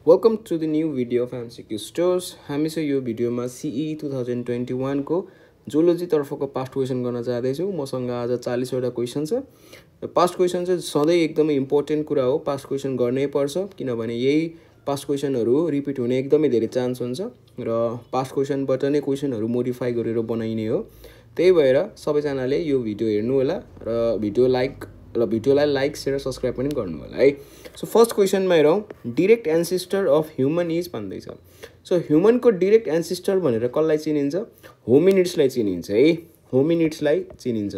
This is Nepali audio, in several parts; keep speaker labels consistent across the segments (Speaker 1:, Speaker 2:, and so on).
Speaker 1: Welcome to the new video of MCQ Stores. हामी चाहिँ यो भिडियोमा CE 2021 को जोलोजी तर्फको पास्ट क्वेसन गर्न जाँदैछु। मसँग आज 40 वटा क्वेसन छ। पास्ट क्वेसन चाहिँ सधैँ एकदमै इम्पोर्टेन्ट कुरा हो। पास्ट क्वेसन गर्नै पर्छ किनभने यही पास्ट क्वेसनहरु रिपिट हुने एकदमै धेरै चान्स हुन्छ र पास्ट क्वेसनबाट नै क्वेसनहरु मोडिफाई गरेर बनाइने हो। त्यही भएर सबैजनाले यो भिडियो हेर्नु होला र भिडियोलाई लाइक शेयर सब्स्क्राइब पनि गर्नु होला है। सो फर्स्ट क्वेसनमा हेरौं, direct ancestor of human is भन्दैछ। सो ह्युमन को डाइरेक्ट एन्सेस्टर भनेर कसलाई चिनिन्छ? होमिनिड्सलाई चिनिन्छ है। होमिनिड्सलाई चिनिन्छ।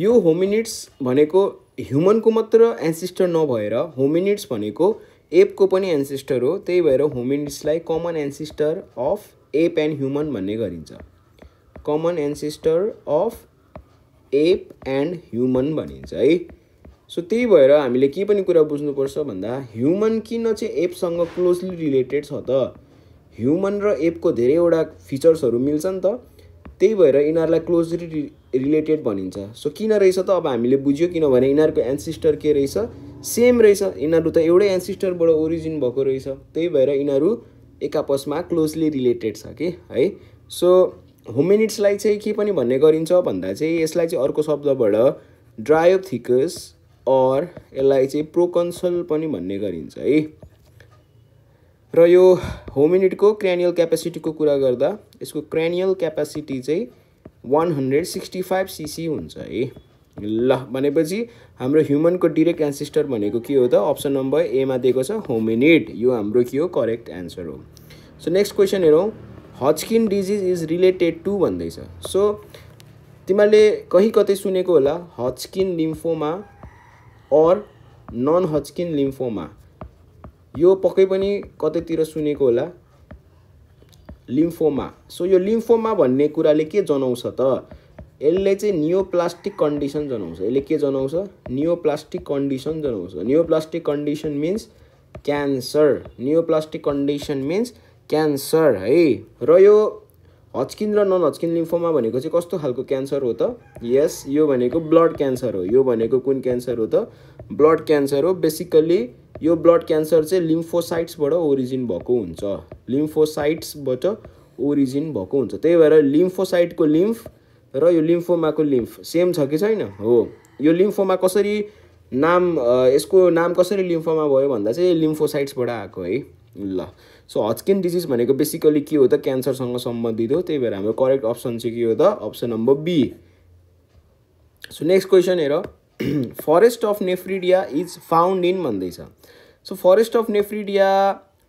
Speaker 1: यो होमिनिड्स भनेको ह्युमन को मात्र एन्सेस्टर नभएर होमिनिड्स भनेको एप को पनि एन्सेस्टर हो। त्यही भएर होमिनिड्सलाई common ancestor of ape and human भन्ने गरिन्छ। Common ancestor of ape and human भनिन्छ है। सो त्यही भएर हामीले के पनि कुरा बुझ्नुपर्छ भन्दा ह्युमन किन चाहिँ एपसँग क्लोजली रिलेटेड छ त? ह्युमन र एपको धेरैवटा फिचर्सहरु मिल्छ नि त। त्यही भएर यिनीहरुलाई क्लोजली रिलेटेड भनिन्छ। सो किन रहेछ त? अब हामीले बुझ्यो किनभने यिनीहरुको एन्सेस्टर के रहेछ? सेम रहेछ। यिनीहरु त एउटै एन्सेस्टरबाट ओरिजिन भएको रहेछ। त्यही भएर यिनीहरु एक आपसमा क्लोजली रिलेटेड छ के है। सो होमिनिड्सलाई चाहिँ के पनि भन्ने गरिन्छ भन्दा चाहिँ यसलाई चाहिँ अर्को शब्दबाट ड्रायोप्थिकस और यसलाई चाहिँ प्रोकन्सल पनि भन्ने गरिन्छ है। र यो होमिनिडको क्रेनियल क्यापेसिटीको कुरा गर्दा यसको क्रेनियल क्यापेसिटी चाहिँ 165 सीसी हुन्छ है। ल भनेपछि हाम्रो ह्युमनको डाइरेक्ट एन्सेस्टर भनेको के हो त? अप्सन नम्बर ए मा दिएको छ होमिनिड। यो हाम्रो के हो? करेक्ट आन्सर हो। सो नेक्स्ट क्वेसन हेरौं, हजकिन डिजिज इज रिलेटेड टु भन्दैछ। सो तिमीले कहीं कतै सुनेको होला हजकिन लिम्फोमा और नन हजकिन लिम्फोमा। यो पक्कै पनि कतैतिर सुनेको होला लिम्फोमा। सो यो लिम्फोमा भन्ने कुराले के जनाउँछ त? यसले चाहिँ नियोप्लास्टिक कन्डिसन जनाउँछ। यसले के जनाउँछ? नियोप्लास्टिक कन्डिसन जनाउँछ। Neoplastic condition means cancer. Neoplastic condition means cancer है। र यो हजकिन र नन हजकिन लिम्फोमा भनेको चाहिँ कस्तो खालको क्यान्सर हो त? यस, यो भनेको ब्लड क्यान्सर हो। यो भनेको कुन क्यान्सर हो त? ब्लड क्यान्सर हो। बेसिकली यो ब्लड क्यान्सर चाहिँ लिम्फोसाइट्सबाट ओरिजिन भएको हुन्छ। लिम्फोसाइट्सबाट ओरिजिन भएको हुन्छ। त्यही भएर लिम्फोसाइटको लिम्फ र यो लिम्फोमाको लिम्फ सेम छ कि छैन? हो। यो लिम्फोमा कसरी यसको नाम कसरी लिम्फोमा भयो भन्दा चाहिँ लिम्फोसाइट्सबाट आएको है। ल सो हजकिन डिजिज भनेको बेसिकली के हो त? क्यान्सरसँग सम्बन्धित हो। त्यही भएर हाम्रो करेक्ट अप्सन चाहिँ के हो त? Option number B. So next question हेर, forest of nephridia is found in भन्दैछ। सो फरेस्ट अफ नेफ्रिडिया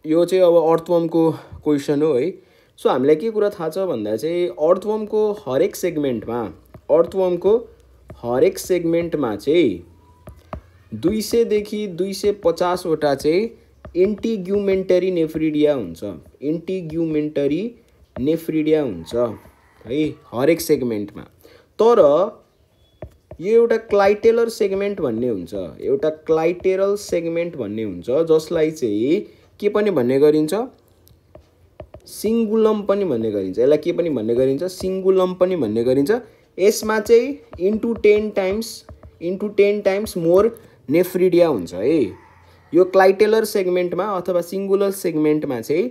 Speaker 1: यो चाहिँ अब अर्थवर्मको क्वेसन हो है। सो हामीलाई के कुरा थाहा छ भन्दा चाहिँ अर्थवर्मको हरेक सेगमेन्टमा चाहिँ 200 देखि 250 वटा चाहिँ इन्टिग्युमेन्टरी नेफ्रिडिया हुन्छ। इन्टिग्युमेन्टरी नेफ्रिडिया हुन्छ है हरेक सेगमेन्टमा। तर यो एउटा क्लाइटेलर सेगमेन्ट भन्ने हुन्छ। एउटा क्लाइटेरल सेगमेन्ट भन्ने हुन्छ जसलाई चाहिँ के पनि भन्ने गरिन्छ? सिंगुलम पनि भन्ने गरिन्छ। यसलाई के पनि भन्ने गरिन्छ? सिंगुलम पनि भन्ने गरिन्छ। यसमा चाहिँ इन्टु 10 टाइम्स मोर नेफ्रिडिया हुन्छ है। यो क्लाइटेलर सेगमेन्टमा अथवा सिंगुलर सेगमेन्टमा चाहिँ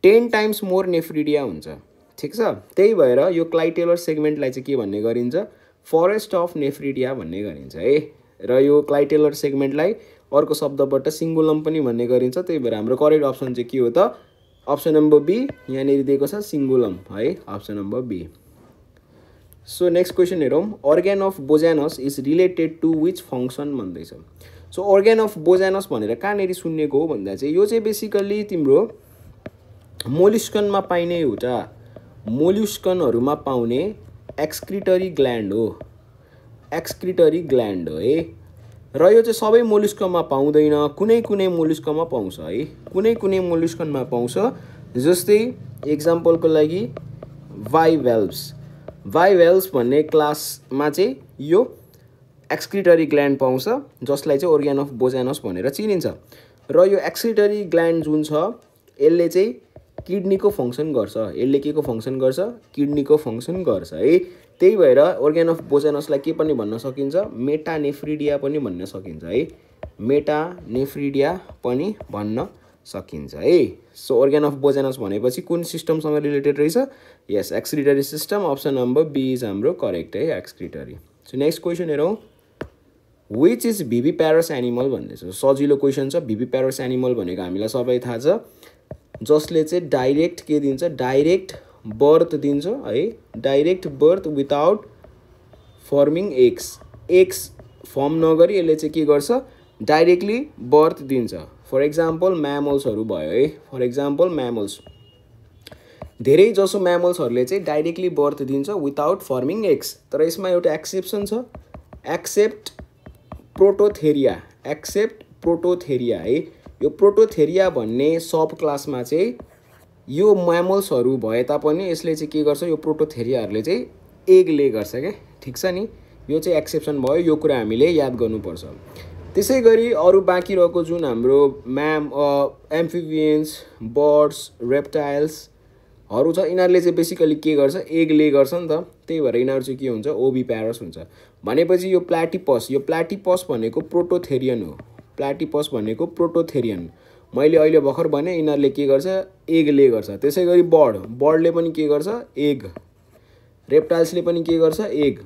Speaker 1: 10 टाइम्स मोर नेफ्रिडिया हुन्छ। ठीक छ? त्यही भएर यो क्लाइटेलर सेगमेन्टलाई चाहिँ के भन्ने गरिन्छ? फरेस्ट अफ नेफ्रिडिया भन्ने गरिन्छ है। र यो क्लाइटेलर सेगमेन्टलाई अर्को शब्दबाट सिंगुलम पनि भन्ने गरिन्छ। त्यही भएर हाम्रो करेक्ट अप्सन चाहिँ के हो त? अप्सन नम्बर बी यहाँनिर दिएको छ सिंगुलम है। Option number B. So next question हेरौं, organ of Bojanus is related to which function भन्दैछ। सो अर्गन अफ बोजानस भनेर कहाँनिर सुन्नेको हो भन्दा चाहिँ यो चाहिँ बेसिकली तिम्रो मोलस्कनमा पाइने एउटा मोलस्कनहरुमा पाउने एक्सक्रिटरी ग्ल्यान्ड हो। एक्सक्रिटरी ग्ल्यान्ड हो है। र यो चाहिँ सबै मोलस्कमा पाउँदैन, कुनै कुनै मोलस्कमा पाउँछ है। कुनै कुनै मोलस्कनमा पाउँछ। जस्तै एक्जाम्पलको लागि बाइभेल्व्स भन्ने क्लासमा चाहिँ यो एक्सक्रिटरी ग्ल्यान्ड पाउँछ जसलाई चाहिँ अर्गन अफ बोजानस भनेर चिनिन्छ। र यो एक्सक्रिटरी ग्ल्यान्ड जुन छ यसले चाहिँ किडनीको फङ्सन गर्छ। यसले के को फङ्सन गर्छ? किडनीको फङ्सन गर्छ है। त्यही भएर अर्गन अफ बोजानसलाई के पनि भन्न सकिन्छ? मेटानेफ्रिडिया पनि भन्न सकिन्छ है। मेटानेफ्रिडिया पनि भन्न सकिन्छ है। सो अर्गन अफ बोजानस भनेपछि कुन सिस्टमसँग रिलेटेड रहेछ? Yes, excretory system. Option number B is हाम्रो करेक्ट है, एक्सक्रिटरी। सो नेक्स्ट क्वेसन हेरौँ, विच इज भिभिप्यारस एनिमल भन्दैछ। सजिलो क्वेसन छ। भिभिप्यारस एनिमल भनेको हामीलाई सबै थाहा छ, जसले चाहिँ डाइरेक्ट के दिन्छ, डाइरेक्ट बर्थ दिन्छ है, direct birth without farming eggs form नगरी यसले चाहिँ के गर्छ, डाइरेक्टली बर्थ दिन्छ। फर एक्जाम्पल म्यामल्सहरू भयो है, फर एक्जाम्पल म्यामल्स, धेरै जसो म्यामल्सहरूले चाहिँ डाइरेक्टली बर्थ दिन्छ विदाउट फर्मिङ एग्स। तर यसमा एउटा एक्सेप्सन छ, एक्सेप्ट प्रोटोथेरिया है। यो प्रोटोथेरिया भन्ने सब क्लासमा चाहिँ यो म्यामल्सहरू भए तापनि यसले चाहिँ के गर्छ, यो प्रोटोथेरियाहरूले चाहिँ एग ले गर्छ क्या, ठिक छ नि। यो चाहिँ एक्सेप्सन भयो, यो कुरा हामीले याद गर्नुपर्छ। त्यसै गरी अरू बाँकी रहेको जुन हाम्रो एम्फिबियन्स, बर्ड्स, रेप्टाइल्सहरू छ, यिनीहरूले चाहिँ बेसिकली के गर्छ, एग ले गर्छ नि त। त्यही भएर यिनीहरू चाहिँ के हुन्छ, ओभिप्यारस हुन्छ। भनेपछि यो प्लाटिपस भनेको प्रोटोथेरियन हो। प्लाटिपस भनेको प्रोटोथेरियन। मैले अहिले भर्खर भने यिनीहरूले के गर्छ, एग ले गर्छ। त्यसै गरी बर्डले पनि के गर्छ, एग। रेप्टाइल्सले पनि के गर्छ, एग।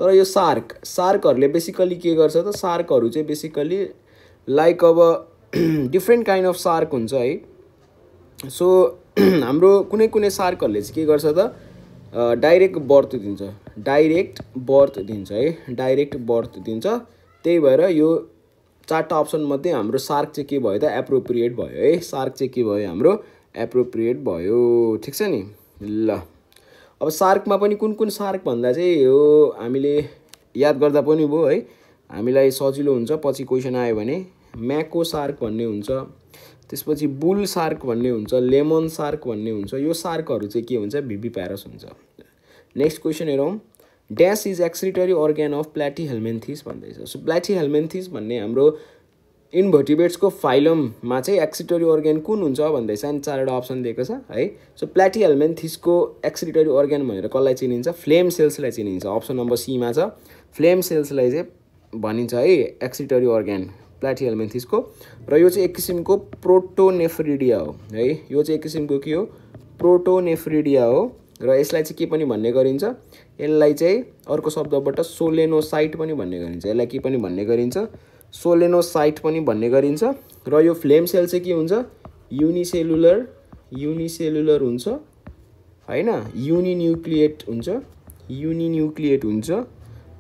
Speaker 1: तर यो सार्कहरूले बेसिकली के गर्छ त, सार्कहरू चाहिँ बेसिकली लाइक अब डिफ्रेन्ट काइन्ड अफ सार्क हुन्छ है। सो हाम्रो कुनै कुनै सार्कहरूले चाहिँ के गर्छ त, डाइरेक्ट बर्थ दिन्छ है, डाइरेक्ट बर्थ दिन्छ। त्यही भएर यो चारवटा अप्सन मध्ये हाम्रो सार्क चाहिँ के भयो त, एप्रोप्रिएट भयो है। सार्क चाहिँ के भयो, हाम्रो एप्रोप्रिएट भयो, ठिक छ नि। ल अब सार्कमा पनि कुन सार्क भन्दा चाहिँ यो हामीले याद गर्दा पनि भयो है, हामीलाई सजिलो हुन्छ। पछि क्वेसन आयो भने म्याको सार्क भन्ने हुन्छ, त्यसपछि बुल सार्क भन्ने हुन्छ, लेमन सार्क भन्ने हुन्छ। यो सार्कहरू चाहिँ के हुन्छ, भिभिप्यारस हुन्छ। नेक्स्ट क्वेसन हेरौँ, dash is excretory organ of Platyhelminthes भन्दैछ। सो प्लाटिहेल्मिन्थिस भन्ने हाम्रो इन्भर्टिब्रेट्सको फाइलममा चाहिँ एक्सक्रिटरी अर्ग्यान कुन हुन्छ भन्दैछ अनि चारवटा अप्सन दिएको छ है। सो प्लाटिहेल्मिन्थिसको एक्सक्रिटरी अर्ग्यान भनेर कसलाई चिनिन्छ, फ्लेम सेल्सलाई चिनिन्छ। अप्सन नम्बर सीमा छ, फ्लेम सेल्सलाई चाहिँ भनिन्छ है एक्सक्रिटरी अर्ग्यान प्लाटिहेल्मिन्थिसको। र यो चाहिँ एक किसिमको प्रोटोनेफ्रिडिया हो है। यो चाहिँ एक किसिमको के हो, प्रोटोनेफ्रिडिया हो। र यसलाई चाहिँ के पनि भन्ने गरिन्छ, यसलाई चाहिँ अर्को शब्दबाट सोलेनोसाइट पनि भन्ने गरिन्छ। यसलाई के पनि भन्ने गरिन्छ, सोलेनोसाइट पनि भन्ने गरिन्छ। र यो फ्लेम सेल चाहिँ के हुन्छ, युनिसेलुलर हुन्छ हैन, युनिन्युक्लिएट हुन्छ।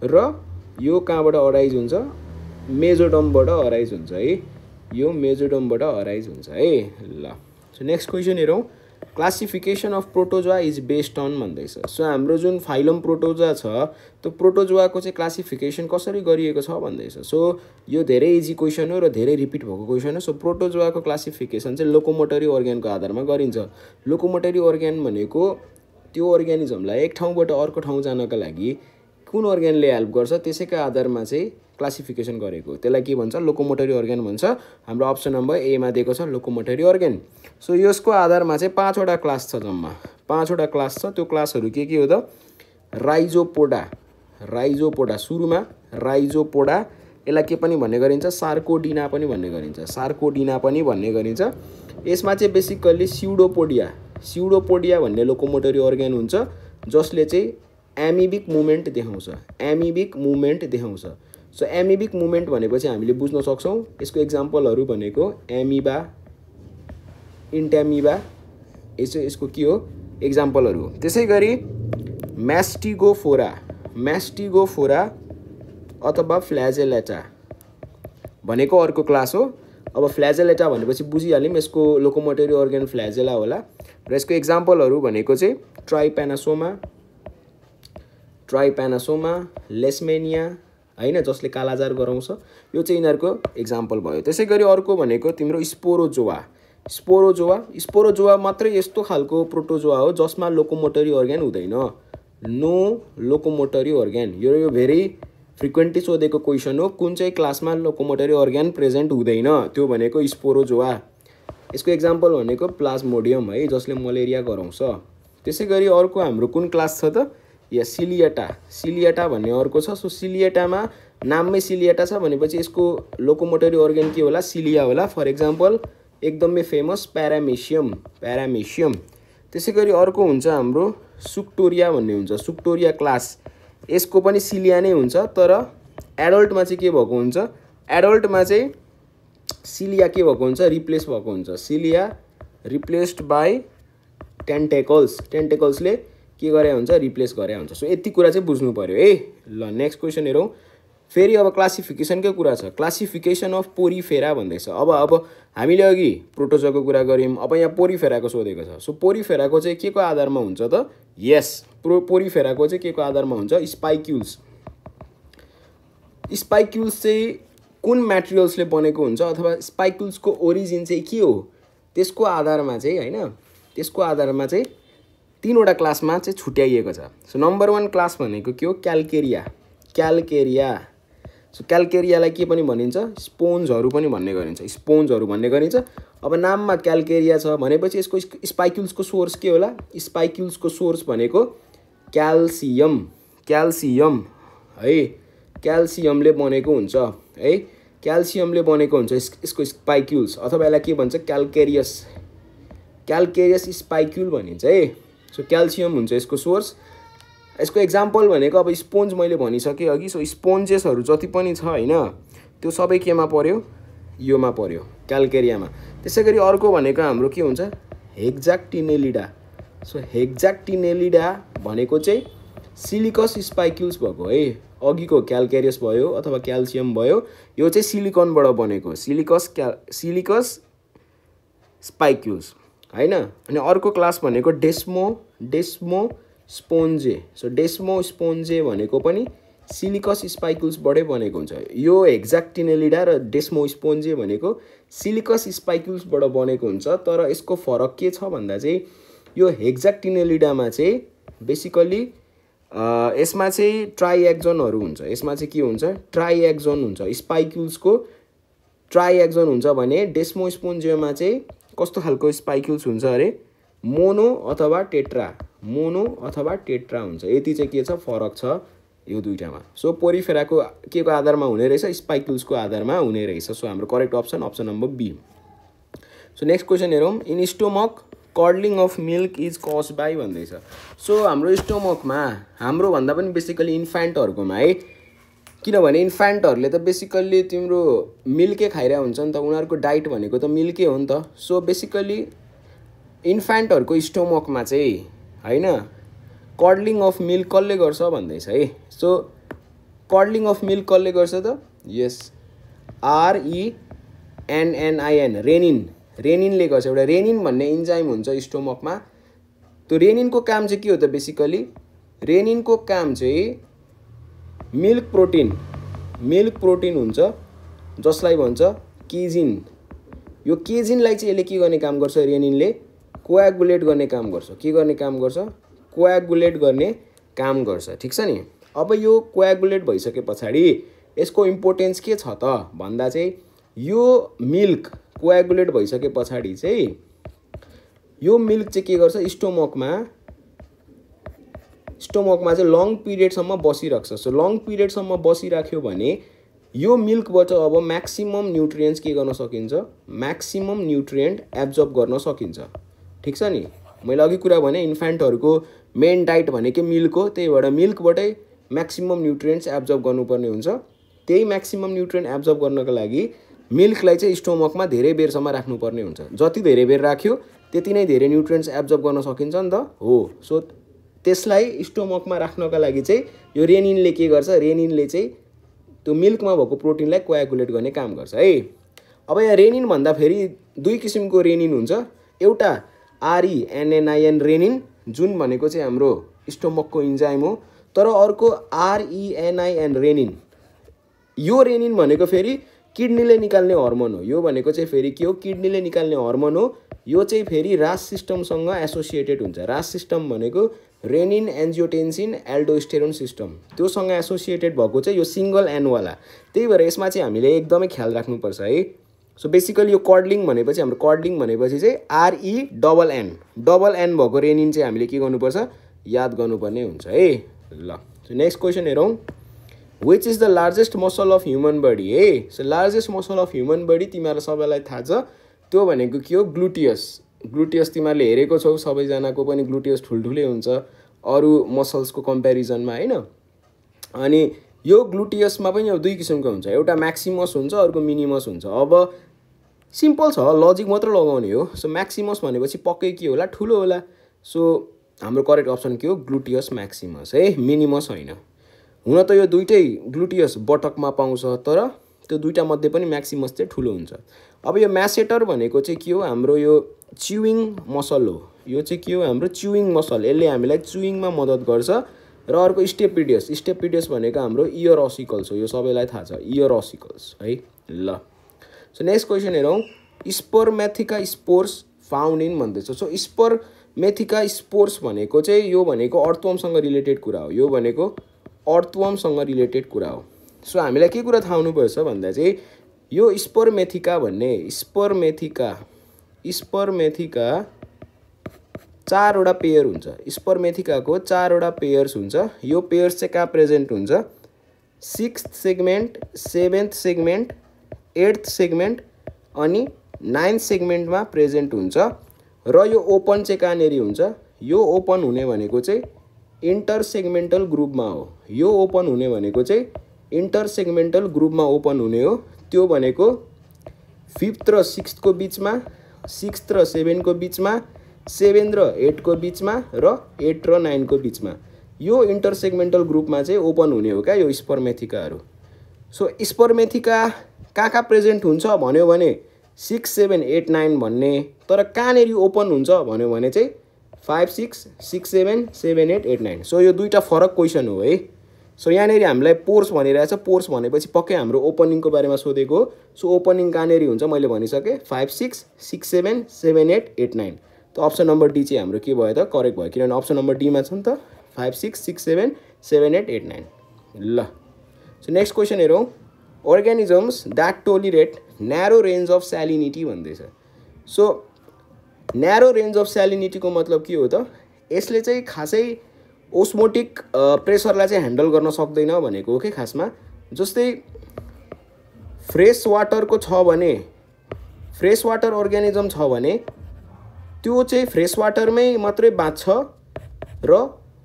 Speaker 1: र यो कहाँबाट अराइज हुन्छ, मेजोडमबाट अराइज हुन्छ है। यो मेजोडमबाट अराइज हुन्छ है। ल सो नेक्स्ट क्वेसन हेरौँ, classification of protozoa is based on भन्दैछ। सो हाम्रो जुन फाइलम प्रोटोजोआ छ, त्यो प्रोटोजोआको चाहिँ क्लासिफिकेसन कसरी गरिएको छ भन्दैछ। सो यो धेरै इजी क्वेसन हो र धेरै रिपिट भएको क्वेसन हो। सो प्रोटोजोआको क्लासिफिकेसन चाहिँ लोकोमोटरी अर्ग्यानको आधारमा गरिन्छ। लोकोमोटरी अर्ग्यान भनेको त्यो अर्ग्यानिजमलाई एक ठाउँबाट अर्को ठाउँ जानका लागि कुन अर्ग्यानले हेल्प गर्छ त्यसैका आधारमा चाहिँ क्लासिफिकेसन गरेको, त्यसलाई के भन्छ, लोकोमोटरी अर्ग्यान भन्छ। हाम्रो अप्सन नम्बर एमा दिएको छ लोकोमोटरी अर्ग्यान। सो यसको आधारमा चाहिँ 5वटा क्लास छ, जम्मा 5वटा क्लास छ। त्यो क्लासहरू के हो त, राइजोपोडा, सुरुमा राइजोपोडा, यसलाई के पनि भन्ने गरिन्छ, सार्कोडिना पनि भन्ने गरिन्छ। यसमा चाहिँ बेसिकल्ली स्युडोपोडिया भन्ने लोकोमोटरी अर्ग्यान हुन्छ, जसले चाहिँ एमिबिक मुभमेन्ट देखाउँछ। सो एमिबिक मुभमेन्ट भनेपछि हामीले बुझ्न सक्छौँ यसको एक्जाम्पलहरू भनेको एमिबा, इन्टामिबा, यसको के हो एक्जाम्पलहरू। त्यसै गरी म्यास्टिगोफोरा अथवा फ्ल्याजेलेटा भनेको अर्को क्लास हो। अब फ्ल्याजेलेटा भनेपछि बुझिहाल्यौँ यसको लोकोमोटरी अर्ग्यान फ्ल्याजेला होला। र यसको एक्जाम्पलहरू भनेको चाहिँ ट्राइप्यानासोमा, लेसमेनिया हैन, जसले कालाजार गराउँछ। यो चाहिँ यिनीहरूको एक्जाम्पल भयो। त्यसै गरी अर्को भनेको तिम्रो स्पोरोजोआ मात्रै यस्तो खालको प्रोटोजोआ हो जसमा लोकोमोटरी अर्ग्यान हुँदैन, नो लोकोमोटरी अर्ग्यान। यो भेरी फ्रिक्वेन्टली सोधेको क्वेसन हो, कुन चाहिँ क्लासमा लोकोमोटरी अर्ग्यान प्रेजेन्ट हुँदैन, त्यो भनेको स्पोरोजोआ। यसको एक्जाम्पल भनेको प्लाज्मोडियम है, जसले मलेरिया गराउँछ। त्यसै गरी अर्को हाम्रो कुन क्लास छ त, या सिलिएटा भन्ने अर्को छ। सो सिलिएटामा नाममै सिलियाटा छ भनेपछि यसको लोकोमोटरी अर्गन के होला सिलिया होला फर एक्जाम्पल एकदमै फेमस प्यारामेसियम त्यसैगरी अर्को हुन्छ हाम्रो सुक्टोरिया भन्ने हुन्छ सुक्टोरिया क्लास यसको पनि सिलिया नै हुन्छ तर एडल्टमा चाहिँ के भएको हुन्छ एडल्टमा चाहिँ सिलिया के भएको हुन्छ रिप्लेस भएको हुन्छ सिलिया रिप्लेस्ड बाई टेन्टेकल्सले के गरे हुन्छ रिप्लेस गरे हुन्छ सो यति कुरा चाहिँ बुझ्नु पर्यो है ल नेक्स्ट क्वेसन हेरौँ फेरि अब क्लासिफिकेसनकै कुरा छ क्लासिफिकेसन अफ पोरिफेरा भन्दैछ अब हामीले अघि प्रोटोजोको कुरा गऱ्यौँ अब यहाँ पोरिफेराको सोधेको छ सो पोरिफेराको चाहिँ के को आधारमा हुन्छ त यस पोरिफेराको चाहिँ के को आधारमा हुन्छ स्पाइक्युल्स चाहिँ कुन म्याटेरियल्सले बनेको हुन्छ अथवा स्पाइक्युल्सको ओरिजिन चाहिँ के हो त्यसको आधारमा चाहिँ हैन त्यसको आधारमा चाहिँ तीनवटा क्लासमा चाहिँ छुट्याइएको छ सो नम्बर 1 क्लास भनेको के हो क्याल्केरिया सो क्याल्केरियालाई के पनि भनिन्छ स्पोन्जहरू पनि भन्ने गरिन्छ अब नाममा क्याल्केरिया छ भनेपछि यसको स्पाइक्युल्सको सोर्स के होला स्पाइक्युल्सको सोर्स भनेको क्याल्सियम है क्याल्सियमले बनेको हुन्छ है क्याल्सियमले बनेको हुन्छ यसको स्पाइक्युल्स अथवा यसलाई के भन्छ क्याल्केरियस स्पाइक्युल भनिन्छ है सो क्याल्सियम हुन्छ यसको सोर्स यसको एक्जाम्पल भनेको अब स्पोन्ज मैले भनिसकेँ अघि सो स्पोन्जेसहरू जति पनि छ हैन त्यो सबै केमा पर्यो योमा पर्यो क्याल्केरियामा त्यसैगरी अर्को भनेको हाम्रो के हुन्छ हेक्साक्टिनेलिडा सो हेक्साक्टिनेलिडा भनेको चाहिँ सिलिकस स्पाइक्युल्स भएको है अघिको क्याल्केरियस भयो अथवा क्याल्सियम भयो यो चाहिँ सिलिकनबाट बनेको सिलिकस स्पाइक्युल्स हैन अनि अर्को क्लास भनेको डेस्मोस्पोन्जे सो डेस्मोस्पोन्जे भनेको पनि सिलिकस स्पाइक्युल्सबाटै बनेको हुन्छ यो हेक्साक्टिनेलिडा र डेस्मोस्पोन्जे भनेको सिलिकस स्पाइक्युल्सबाट बनेको हुन्छ तर यसको फरक के छ भन्दा चाहिँ यो हेक्साक्टिनेलिडामा चाहिँ बेसिकली यसमा चाहिँ ट्राइएक्जनहरू हुन्छ यसमा चाहिँ के हुन्छ ट्राइएक्जन हुन्छ स्पाइक्युल्सको ट्राइएक्जन हुन्छ भने डेस्मोस्पोन्जेमा चाहिँ कस्तो खालको स्पाइक्युल्स हुन्छ अरे मोनो अथवा टेट्रा हुन्छ यति चाहिँ के छ फरक छ यो दुईटामा सो पोरिफेराको के को आधारमा हुने रहेछ स्पाइक्युल्सको आधारमा हुने रहेछ सो हाम्रो correct option number B so next question हेरौँ in stomach curdling of milk is caused by भन्दैछ सो हाम्रो स्टोमकमा हाम्रो भन्दा पनि बेसिकली इन्फान्टहरूकोमा है किनभने इन्फान्टहरूले त बेसिकल्ली तिम्रो मिल्कै खाइरहेको हुन्छ नि त उनीहरूको डाइट भनेको त मिल्कै हो नि त सो बेसिकली इन्फान्टहरूको स्टोमकमा चाहिँ हैन कर्डलिङ अफ मिल्क कसले गर्छ भन्दैछ है सो कर्डलिङ अफ मिल्क कसले गर्छ त यस RENNIN रेनिनले गर्छ एउटा रेनिन भन्ने इन्जाइम हुन्छ स्टोमकमा त्यो रेनिनको काम चाहिँ के हो त बेसिकली रेनिनको काम चाहिँ मिल्क प्रोटिन हुन्छ जसलाई भन्छ केजिन यो केजिनलाई चाहिँ यसले के गर्ने काम गर्छ रेनिनले कोएगुलेट गर्ने काम गर्छ कोएगुलेट गर्ने काम गर्छ ठिक छ नि अब यो कोएगुलेट भइसके पछाडि यसको इम्पोर्टेन्स के छ त भन्दा चाहिँ यो मिल्क कोएगुलेट भइसके पछाडि चाहिँ यो मिल्क चाहिँ के गर्छ स्टोमकमा चाहिँ लङ पिरियडसम्म बसिराख्छ सो लङ पिरियडसम्म बसिराख्यो भने यो मिल्कबाट अब म्याक्सिमम न्युट्रिएन्ट्स के गर्न सकिन्छ म्याक्सिमम न्युट्रिएन्ट एब्जर्ब गर्न सकिन्छ ठिक छ नि मैले अघि कुरा भने इन्फान्टहरूको मेन डाइट भनेकै मिल्क हो त्यही भएर मिल्कबाटै म्याक्सिमम न्युट्रिएन्ट्स एब्जर्ब गर्नुपर्ने हुन्छ त्यही म्याक्सिमम न्युट्रिएन्ट एब्जर्ब गर्नको लागि मिल्कलाई चाहिँ स्टोमकमा धेरै बेरसम्म राख्नुपर्ने हुन्छ जति धेरै बेर राख्यो त्यति नै धेरै न्युट्रिएन्ट्स एब्जर्ब गर्न सकिन्छ नि त हो सो त्यसलाई स्टोमकमा राख्नका लागि चाहिँ यो रेनिनले के गर्छ रेनिनले चाहिँ त्यो मिल्कमा भएको प्रोटिनलाई कोएगुलेट गर्ने काम गर्छ है अब यहाँ रेनिन भन्दा फेरि दुई किसिमको रेनिन हुन्छ एउटा RENNIN रेनिन जुन भनेको चाहिँ हाम्रो स्टोमकको इन्जाइम हो तर अर्को RENIN रेनिन यो रेनिन भनेको फेरि किडनीले निकाल्ने हर्मोन हो यो भनेको चाहिँ फेरि के हो किडनीले निकाल्ने हर्मोन हो यो चाहिँ फेरि रास सिस्टमसँग एसोसिएटेड हुन्छ रास सिस्टम भनेको रेनिन एन्जियोटेन्सिन एल्डोस्टेरोन सिस्टम त्योसँग एसोसिएटेड भएको चाहिँ यो सिंगल एनवाला त्यही भएर यसमा चाहिँ हामीले एकदमै ख्याल राख्नुपर्छ है सो बेसिकली यो कर्डलिङ भनेपछि हाम्रो कर्डलिङ भनेपछि चाहिँ RENN डबल एन भएको रेनिन चाहिँ हामीले के गर्नुपर्छ याद गर्नुपर्ने हुन्छ है ल सो नेक्स्ट क्वेसन हेरौँ which is the largest muscle of human body है। So largest muscle of human body तिमीहरूलाई सबैलाई थाहा छ, त्यो भनेको के हो? ग्लुटियस। ग्लुटियस तिमीहरूले हेरेको छौ, सबैजनाको पनि ग्लुटियस ठुल्ठुलै हुन्छ अरू मसल्सको कम्पेरिजनमा होइन। अनि यो ग्लुटियसमा पनि अब दुई किसिमको हुन्छ, एउटा म्याक्सिमस हुन्छ अर्को मिनिमस हुन्छ। अब सिम्पल छ, लजिक मात्र लगाउने हो। सो म्याक्सिमस भनेपछि पक्कै के होला? ठुलो होला। सो हाम्रो करेक्ट अप्सन के हो? ग्लुटियस म्याक्सिमस है, मिनिमस होइन। हुन त यो दुइटै ग्लुटियस बटकमा पाउँछ, तर त्यो दुइटा मध्ये पनि म्याक्सिमस चाहिँ ठुलो हुन्छ। अब यो म्यासेटर भनेको चाहिँ के हो? हाम्रो यो च्युइङ मसल हो। यो चाहिँ के हो? हाम्रो च्युइङ मसल। यसले हामीलाई च्युइङमा मद्दत गर्छ। र अर्को स्टेपिडियस। स्टेपिडियस भनेको हाम्रो इयर असिकल्स हो। यो सबैलाई थाहा छ, इयर असिकल्स है। ल सो नेक्स्ट क्वेसन हेरौँ। स्पर्मेथिका स्पोर्स फाउन्ड इन भन्दैछ। सो स्पर्मेथिका स्पोर्स भनेको चाहिँ यो भनेको अर्थवर्मसँग रिलेटेड कुरा हो। यो भनेको अर्थवर्मसँग रिलेटेड कुरा हो। सो हामीलाई के कुरा थाहा हुनुपर्छ भन्दा चाहिँ यो स्पर्मेथिका भन्ने स्पर्मेथिका चारवटा पेयर हुन्छ। स्पर्मेथिकाको चारवटा पेयर्स हुन्छ। यो पेयर्स चाहिँ कहाँ प्रेजेन्ट हुन्छ? 6th segment, 7th segment, 8th segment अनि 9th सेगमेन्टमा प्रेजेन्ट हुन्छ। र यो ओपन चाहिँ कहाँनेरि हुन्छ? यो ओपन हुने भनेको चाहिँ इन्टर सेगमेन्टल ग्रुपमा हो। यो ओपन हुने भनेको चाहिँ इन्टर सेगमेन्टल ग्रुपमा ओपन हुने हो। त्यो भनेको 5th र 6th को बिचमा, 6th र 7 को बिचमा, 7 र 8 को बिचमा र 8 र 9 को बिचमा। यो इन्टर सेगमेन्टल ग्रुपमा चाहिँ ओपन हुने हो क्या यो स्पर्मेथिकाहरू। सो स्पर्मेथिका कहाँ प्रेजेन्ट हुन्छ भन्यो भने 6, 7, 8, 9 भन्ने, तर कहाँनेरि ओपन हुन्छ भन्यो भने चाहिँ 5, 6, 6, 7, 7, 8, 8, 9। सो यो दुईवटा फरक क्वेसन हो है। सो यहाँनेरि हामीलाई पोर्स भनिरहेछ। पोर्स भनेपछि पक्कै हाम्रो ओपनिङको बारेमा सोधेको हो। सो ओपनिङ कहाँनेरि हुन्छ मैले भनिसकेँ, 5, 6, 6, 7, 7, 8, 8, 9। त अप्सन नम्बर डी चाहिँ हाम्रो के भयो त? करेक्ट भयो, किनभने अप्सन नम्बर डीमा छ नि त 5, 6, 6, 7, 7, 8, 8, 9। ल सो नेक्स्ट क्वेसन हेरौँ। Organisms that tolerate narrow range of salinity भन्दैछ। सो न्यारो रेन्ज अफ स्यालिनिटीको मतलब के हो त? यसले चाहिँ खासै ओस्मोटिक प्रेसरलाई चाहिँ ह्यान्डल गर्न सक्दैन भनेको हो कि खासमा। जस्तै फ्रेस वाटरको छ भने, फ्रेस वाटर अर्ग्यानिजम छ भने त्यो चाहिँ फ्रेस वाटरमै मात्रै बाँच्छ र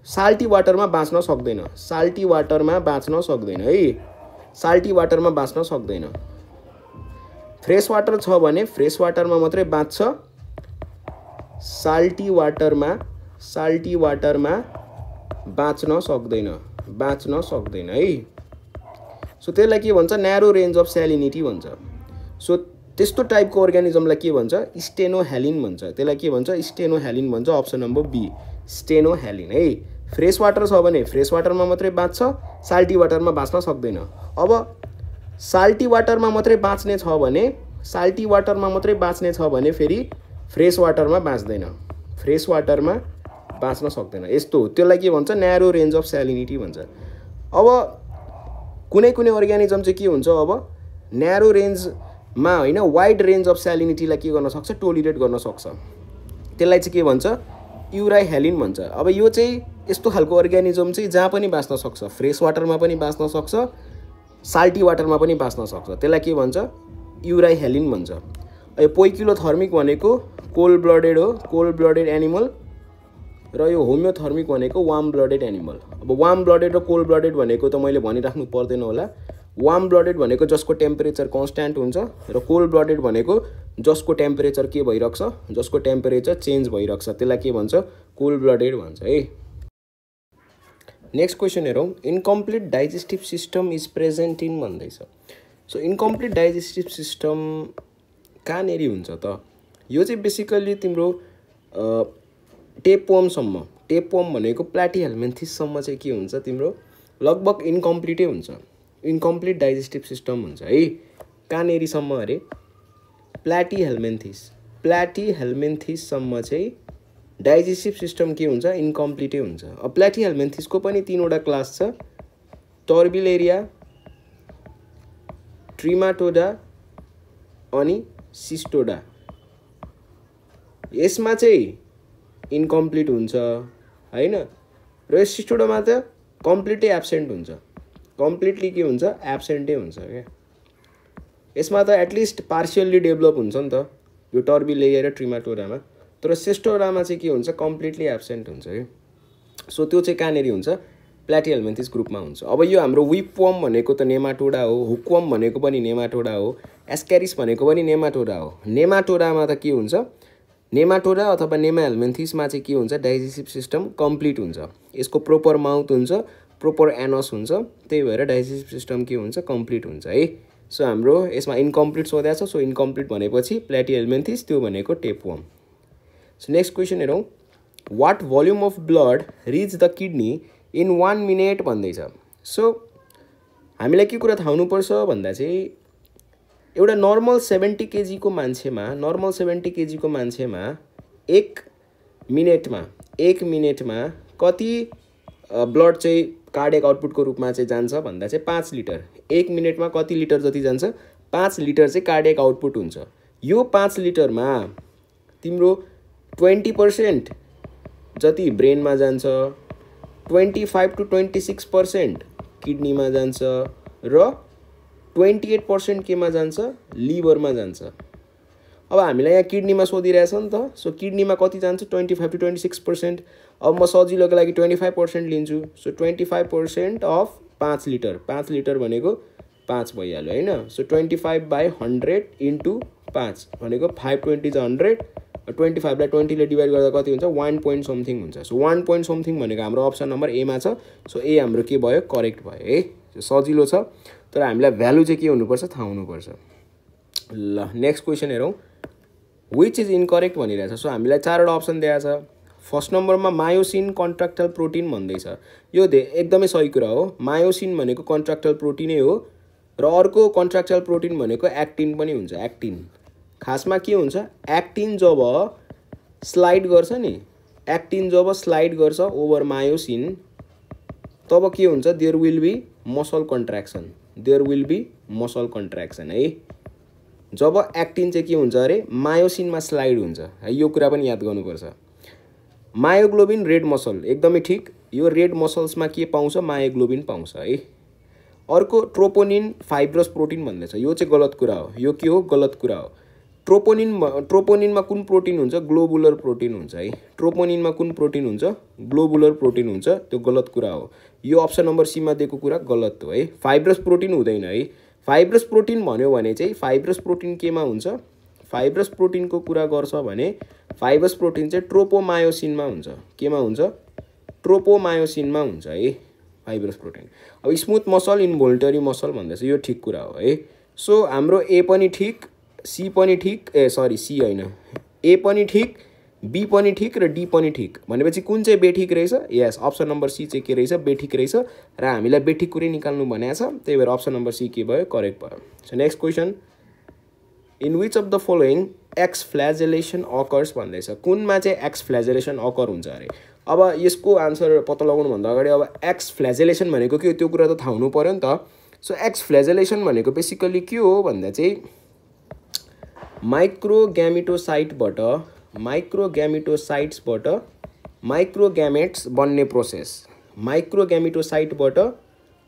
Speaker 1: साल्टी वाटरमा बाँच्न सक्दैन। साल्टी वाटरमा बाँच्न सक्दैन है, साल्टी वाटरमा बाँच्न सक्दैन। फ्रेस वाटर छ भने फ्रेस वाटरमा मात्रै बाँच्छ, साल्टी वाटरमा बाँच्न सक्दैन है। सो त्यसलाई के भन्छ? न्यारो रेन्ज अफ स्यालिनिटी भन्छ। सो त्यस्तो टाइपको अर्ग्यानिजमलाई के भन्छ? स्टेनोह्यालिन भन्छ। त्यसलाई के भन्छ? स्टेनोह्यालिन भन्छ। अप्सन नम्बर बी, स्टेनोह्यालिन है। फ्रेस वाटर छ भने फ्रेस वाटरमा मात्रै बाँच्छ, साल्टी वाटरमा बाँच्न सक्दैन। अब साल्टी वाटरमा मात्रै बाँच्ने छ भने, साल्टी वाटरमा मात्रै बाँच्ने छ भने फेरि फ्रेस वाटरमा बाँच्दैन, फ्रेस वाटरमा बाँच्न सक्दैन। यस्तो हो, त्यसलाई के भन्छ? न्यारो रेन्ज अफ स्यालिनिटी भन्छ। अब कुनै अर्ग्यानिजम चाहिँ के हुन्छ? अब न्यारो रेन्जमा होइन, वाइड रेन्ज अफ स्यालिनिटीलाई के गर्न सक्छ? टोलिरेट गर्न सक्छ। त्यसलाई चाहिँ के भन्छ? युराइह्यालिन भन्छ। अब यो चाहिँ यस्तो खालको अर्ग्यानिजम चाहिँ जहाँ पनि बाँच्न सक्छ, फ्रेस वाटरमा पनि बाँच्न सक्छ, साल्टी वाटरमा पनि बाँच्न सक्छ। त्यसलाई के भन्छ? युराइह्यालिन भन्छ। यो पोइकिलोथर्मिक भनेको कोल्ड ब्लडेड हो, कोल्ड ब्लडेड एनिमल। र यो होमियोथर्मिक भनेको वार्म ब्लडेड एनिमल। अब वार्म ब्लडेड र कोल्ड ब्लडेड भनेको त मैले भनिराख्नु पर्दैन होला। वार्म ब्लडेड भनेको जसको टेम्परेचर कन्स्ट्यान्ट हुन्छ, र कोल्ड ब्लडेड भनेको जसको टेम्परेचर के भइरहेको छ? जसको टेम्परेचर चेन्ज भइरहेको छ। त्यसलाई के भन्छ? कोल्ड ब्लडेड भन्छ है। नेक्स्ट क्वेसन हेरौँ। Incomplete digestive system is present in भन्दैछ। सो इन्कम्प्लिट डाइजेस्टिभ सिस्टम कहाँनेरि हुन्छ त? यो चाहिँ बेसिकल्ली तिम्रो टेपवर्मसम्म, टेपवर्म भनेको प्लाटिहेल्मिन्थिससम्म चाहिँ के हुन्छ? तिम्रो लगभग इन्कम्प्लिटै हुन्छ। इन्कम्प्लिट डाइजेस्टिभ सिस्टम हुन्छ है। कहाँनेरिसम्म अरे? प्लाटिहेल्मिन्थिस, प्लाटिहेल्मिन्थिससम्म चाहिँ डाइजेस्टिभ सिस्टम के हुन्छ? इन्कम्प्लिटै हुन्छ। अब प्लाटिहेल्मिन्थिसको पनि 3वटा क्लास छ, टर्बिलेरिया, ट्रिमाटोडा अनि सिस्टोडा। यसमा चाहिँ इन्कम्प्लिट हुन्छ हैन, र सिस्टोडामा त कम्प्लिटै एब्सेन्ट हुन्छ। कम्प्लिटली के हुन्छ एब्सेन्टै हुन्छ क्या यसमा त एटलिस्ट पार्शियल्ली डेभलप हुन्छ नि त यो टर्बिलिया र ट्रिमाटोरामा तर सिस्टोरामा चाहिँ के हुन्छ कम्प्लिटली एब्सेन्ट हुन्छ के सो त्यो चाहिँ कहाँनेरि हुन्छ प्ल्याटिहेल्मिन्थिस ग्रुपमा हुन्छ अब यो हाम्रो विपवर्म भनेको त नेमाटोडा हो हुकवर्म भनेको पनि नेमाटोडा हो एस्क्यारिस भनेको पनि नेमाटोडा हो नेमाटोडामा त के हुन्छ नेमाटोडा अथवा नेमाहेल्मिन्थिसमा चाहिँ के हुन्छ डाइजेस्टिभ सिस्टम कम्प्लिट हुन्छ यसको प्रोपर माउथ हुन्छ प्रोपर एनस हुन्छ त्यही भएर डाइजेस्टिभ सिस्टम के हुन्छ कम्प्लिट हुन्छ है सो हाम्रो यसमा इन्कम्प्लिट सोधेको छ सो इन्कम्प्लिट भनेपछि प्ल्याटिहेल्मिन्थिस त्यो भनेको टेपवर्म सो नेक्स्ट क्वेसन हेरौँ what volume of blood reach the kidney in 1 minute भन्दैछ सो हामीलाई के कुरा थाहा हुनुपर्छ भन्दा चाहिँ एउटा नर्मल 70 केजीको मान्छेमा एक मिनेटमा कति ब्लड चाहिँ कार्डियक आउटपुटको रूपमा चाहिँ जान्छ भन्दा चाहिँ 5 लिटर 1 मिनटमा कति लिटर जति जान्छ 5 लिटर चाहिँ कार्डियक आउटपुट हुन्छ यो 5 लिटरमा तिम्रो 20% जति ब्रेनमा जान्छ 25 to 26% किडनीमा जान्छ र 28% केमा जान्छ लिभरमा जान्छ अब हामीलाई यहाँ किडनीमा सोधिरहेछ नि त सो किडनीमा कति जान्छ 25 to 26% अब म सजिलोको लागि 25% लिन्छु सो 25% अफ 5 लिटर भनेको 5 भइहाल्यो हैन सो 25/100 इन्टु 5 भनेको 520 100 25 लाई 20 ले डिवाइड गर्दा कति हुन्छ 1 point समथिङ हुन्छ सो 1 point समथिङ भनेको हाम्रो अप्सन नम्बर ए मा छ सो ए हाम्रो के भयो करेक्ट भयो है सजिलो छ तर हामीलाई भ्यालु चाहिँ के हुनुपर्छ थाहा हुनुपर्छ ल नेक्स्ट क्वेसन हेरौँ व्हिच इज इनकरेक्ट भनिरहेछ सो हामीलाई चारवटा अप्सन दिएको छ फर्स्ट नम्बरमा मायोसिन कन्ट्राक्टल प्रोटिन भन्दैछ यो एकदमै सही कुरा हो मायोसिन भनेको कन्ट्राक्टल प्रोटिनै हो र अर्को कन्ट्राक्टल प्रोटिन भनेको एक्टिन पनि हुन्छ एक्टिन खासमा के हुन्छ एक्टिन जब स्लाइड गर्छ नि एक्टिन जब स्लाइड गर्छ ओभर मायोसिन तब के हुन्छ there will be muscle contraction है जब एक्टिन चाहिँ के हुन्छ अरे मायोसिनमा स्लाइड हुन्छ है यो कुरा पनि याद गर्नुपर्छ मायोग्लोबिन रेड मसल एकदमै ठीक यो रेड मसल्समा के पाउँछ मायोग्लोबिन पाउँछ है अर्को ट्रोपोनिन फाइब्रस प्रोटिन भन्दैछ यो चाहिँ गलत कुरा हो यो के हो गलत कुरा हो ट्रोपोनिनमा कुन प्रोटिन हुन्छ ग्लोबुलर प्रोटिन हुन्छ है ट्रोपोनिनमा कुन प्रोटिन हुन्छ ग्लोबुलर प्रोटिन हुन्छ त्यो गलत कुरा हो यो अप्सन नम्बर सी मा दिएको कुरा गलत हो है फाइब्रस प्रोटिन हुँदैन है फाइब्रस प्रोटिन भन्यो भने चाहिँ फाइब्रस प्रोटिन केमा हुन्छ फाइब्रस प्रोटिनको कुरा गर्छ भने फाइब्रस प्रोटिन चाहिँ ट्रोपोमायोसिनमा हुन्छ केमा हुन्छ ट्रोपोमायोसिनमा हुन्छ है फाइब्रस प्रोटिन अब स्मुथ मसल इन्भोल्युन्टरी मसल भन्दैछ यो ठीक कुरा हो है सो हाम्रो ए पनि ठीक सी पनि ठीक सी हैन ए पनि ठीक बी पनि ठीक र डी पनि ठीक भनेपछि कुन चाहिँ बेठिक रहेछ यस अप्सन नम्बर सी चाहिँ के रहेछ बेठिक रहेछ र हामीलाई बेठिक कुरै निकाल्नु भनेको छ त्यही भएर अप्सन नम्बर सी के भयो करेक्ट भयो so next question in which of the following exflagellation occurs भन्दैछ कुनमा चाहिँ एक्स फ्ल्याजेलेसन अकर हुन्छ अरे अब यसको आन्सर पत्ता लगाउनु भन्दा अगाडि अब एक्स फ्ल्याजेलेसन भनेको के हो त्यो कुरा त थाहा हुनु पर्यो नि त सो एक्स फ्ल्याजेलेसन भनेको बेसिकली के हो भन्दा चाहिँ माइक्रोग्यामेटोसाइटबाट माइक्रोग्यामेट्स बन्ने प्रोसेस माइक्रोग्यामेटोसाइटबाट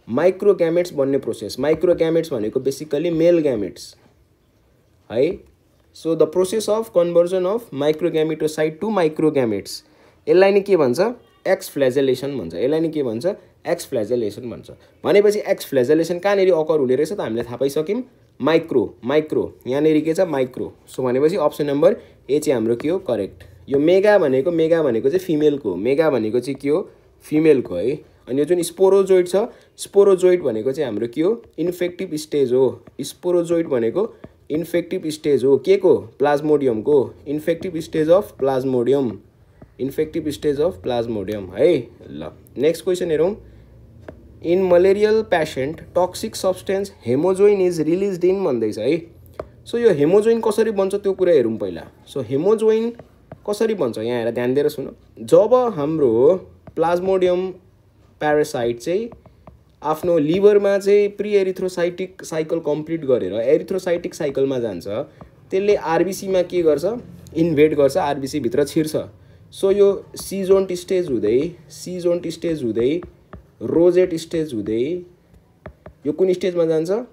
Speaker 1: माइक्रोग्यामेट्स बन्ने प्रोसेस माइक्रोग्यामेट्स भनेको बेसिकली मेल ग्यामेट्स है so the process of conversion of microgametocyte to microgametes यसलाई नै के भन्छ एक्स फ्ल्याजेलेसन भन्छ यसलाई नै के भन्छ एक्स फ्ल्याजेलेसन भन्छ भनेपछि एक्स फ्ल्याजेलेसन कहाँनेरि अकर हुने रहेछ त हामीले थाहा पाइसक्यौँ माइक्रो यहाँनेरि के छ माइक्रो सो भनेपछि अप्सन नम्बर ए चाहिँ हाम्रो के हो करेक्ट यो मेगा भनेको चाहिँ फिमेलको मेगा भनेको चाहिँ के हो फिमेलको है अनि यो जुन स्पोरोजोइड छ स्पोरोजोइड भनेको चाहिँ हाम्रो के हो इन्फेक्टिभ स्टेज हो स्पोरोजोइड भनेको इन्फेक्टिभ स्टेज हो के को प्लाज्मोडियमको इन्फेक्टिभ स्टेज अफ प्लाज्मोडियम है ल नेक्स्ट क्वेसन हेरौँ in malarial patient toxic substance hemozoin is released in भन्दैछ है सो यो हेमोजोइन कसरी बन्छ त्यो कुरा हेरौँ पहिला सो हेमोजोइन कसरी बन्छ यहाँ हेर ध्यान दिएर सुन जब हाम्रो प्लाज्मोडियम प्यारासाइट चाहिँ आफ्नो लिभरमा चाहिँ प्री एरिथ्रोसाइटिक साइकल कम्प्लिट गरेर एरिथ्रोसाइटिक साइकलमा जान्छ त्यसले आरबिसीमा के गर्छ इन्भेड गर्छ आरबिसी भित्र छिर्छ सो यो सिजोन्ट स्टेज हुँदै रोजेट स्टेज हुँदै यो कुन स्टेजमा जान्छ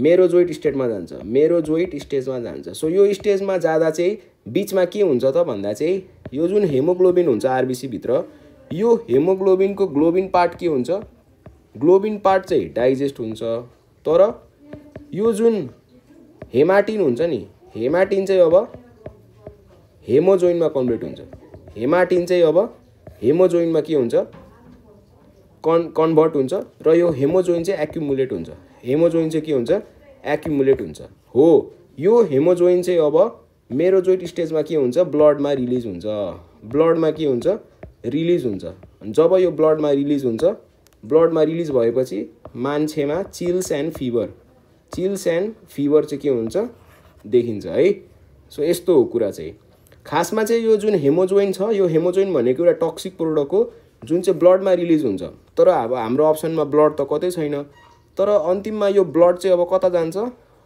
Speaker 1: मेरोजोइट स्टेटमा जान्छ मेरोजोइट स्टेजमा जान्छ सो यो स्टेजमा जाँदा चाहिँ बीचमा के हुन्छ त भन्दा चाहिँ यो जुन हेमोग्लोबिन हुन्छ आरबीसी भित्र यो हेमोग्लोबिनको ग्लोबिन पार्ट के हुन्छ ग्लोबिन पार्ट चाहिँ डाइजेस्ट हुन्छ तर यो जुन हेमाटिन हुन्छ नि हेमाटिन चाहिँ अब हेमोजोइनमा कन्भर्ट हुन्छ हेमाटिन चाहिँ अब हेमोजोइनमा के हुन्छ कन्भर्ट हुन्छ र यो हेमोजोइन चाहिँ एक्युमुलेट हुन्छ हेमोजोइन चाहिँ के हुन्छ एक्युमुलेट हुन्छ हो यो हेमोजोइन चाहिँ अब मेरोजोइट स्टेजमा के हुन्छ ब्लडमा रिलिज हुन्छ ब्लडमा के हुन्छ रिलिज हुन्छ जब यो ब्लडमा रिलिज हुन्छ ब्लडमा रिलिज भएपछि मान्छेमा चिल्स एन्ड फिभर चाहिँ के हुन्छ देखिन्छ है सो यस्तो हो कुरा चाहिँ खासमा चाहिँ यो जुन हेमोजोइन छ यो हेमोजोइन भनेको एउटा टक्सिक प्रोडक्ट हो जुन चाहिँ ब्लडमा रिलिज हुन्छ तर अब हाम्रो अप्सनमा ब्लड त कतै छैन तर अन्तिममा यो ब्लड चाहिँ अब कता जान्छ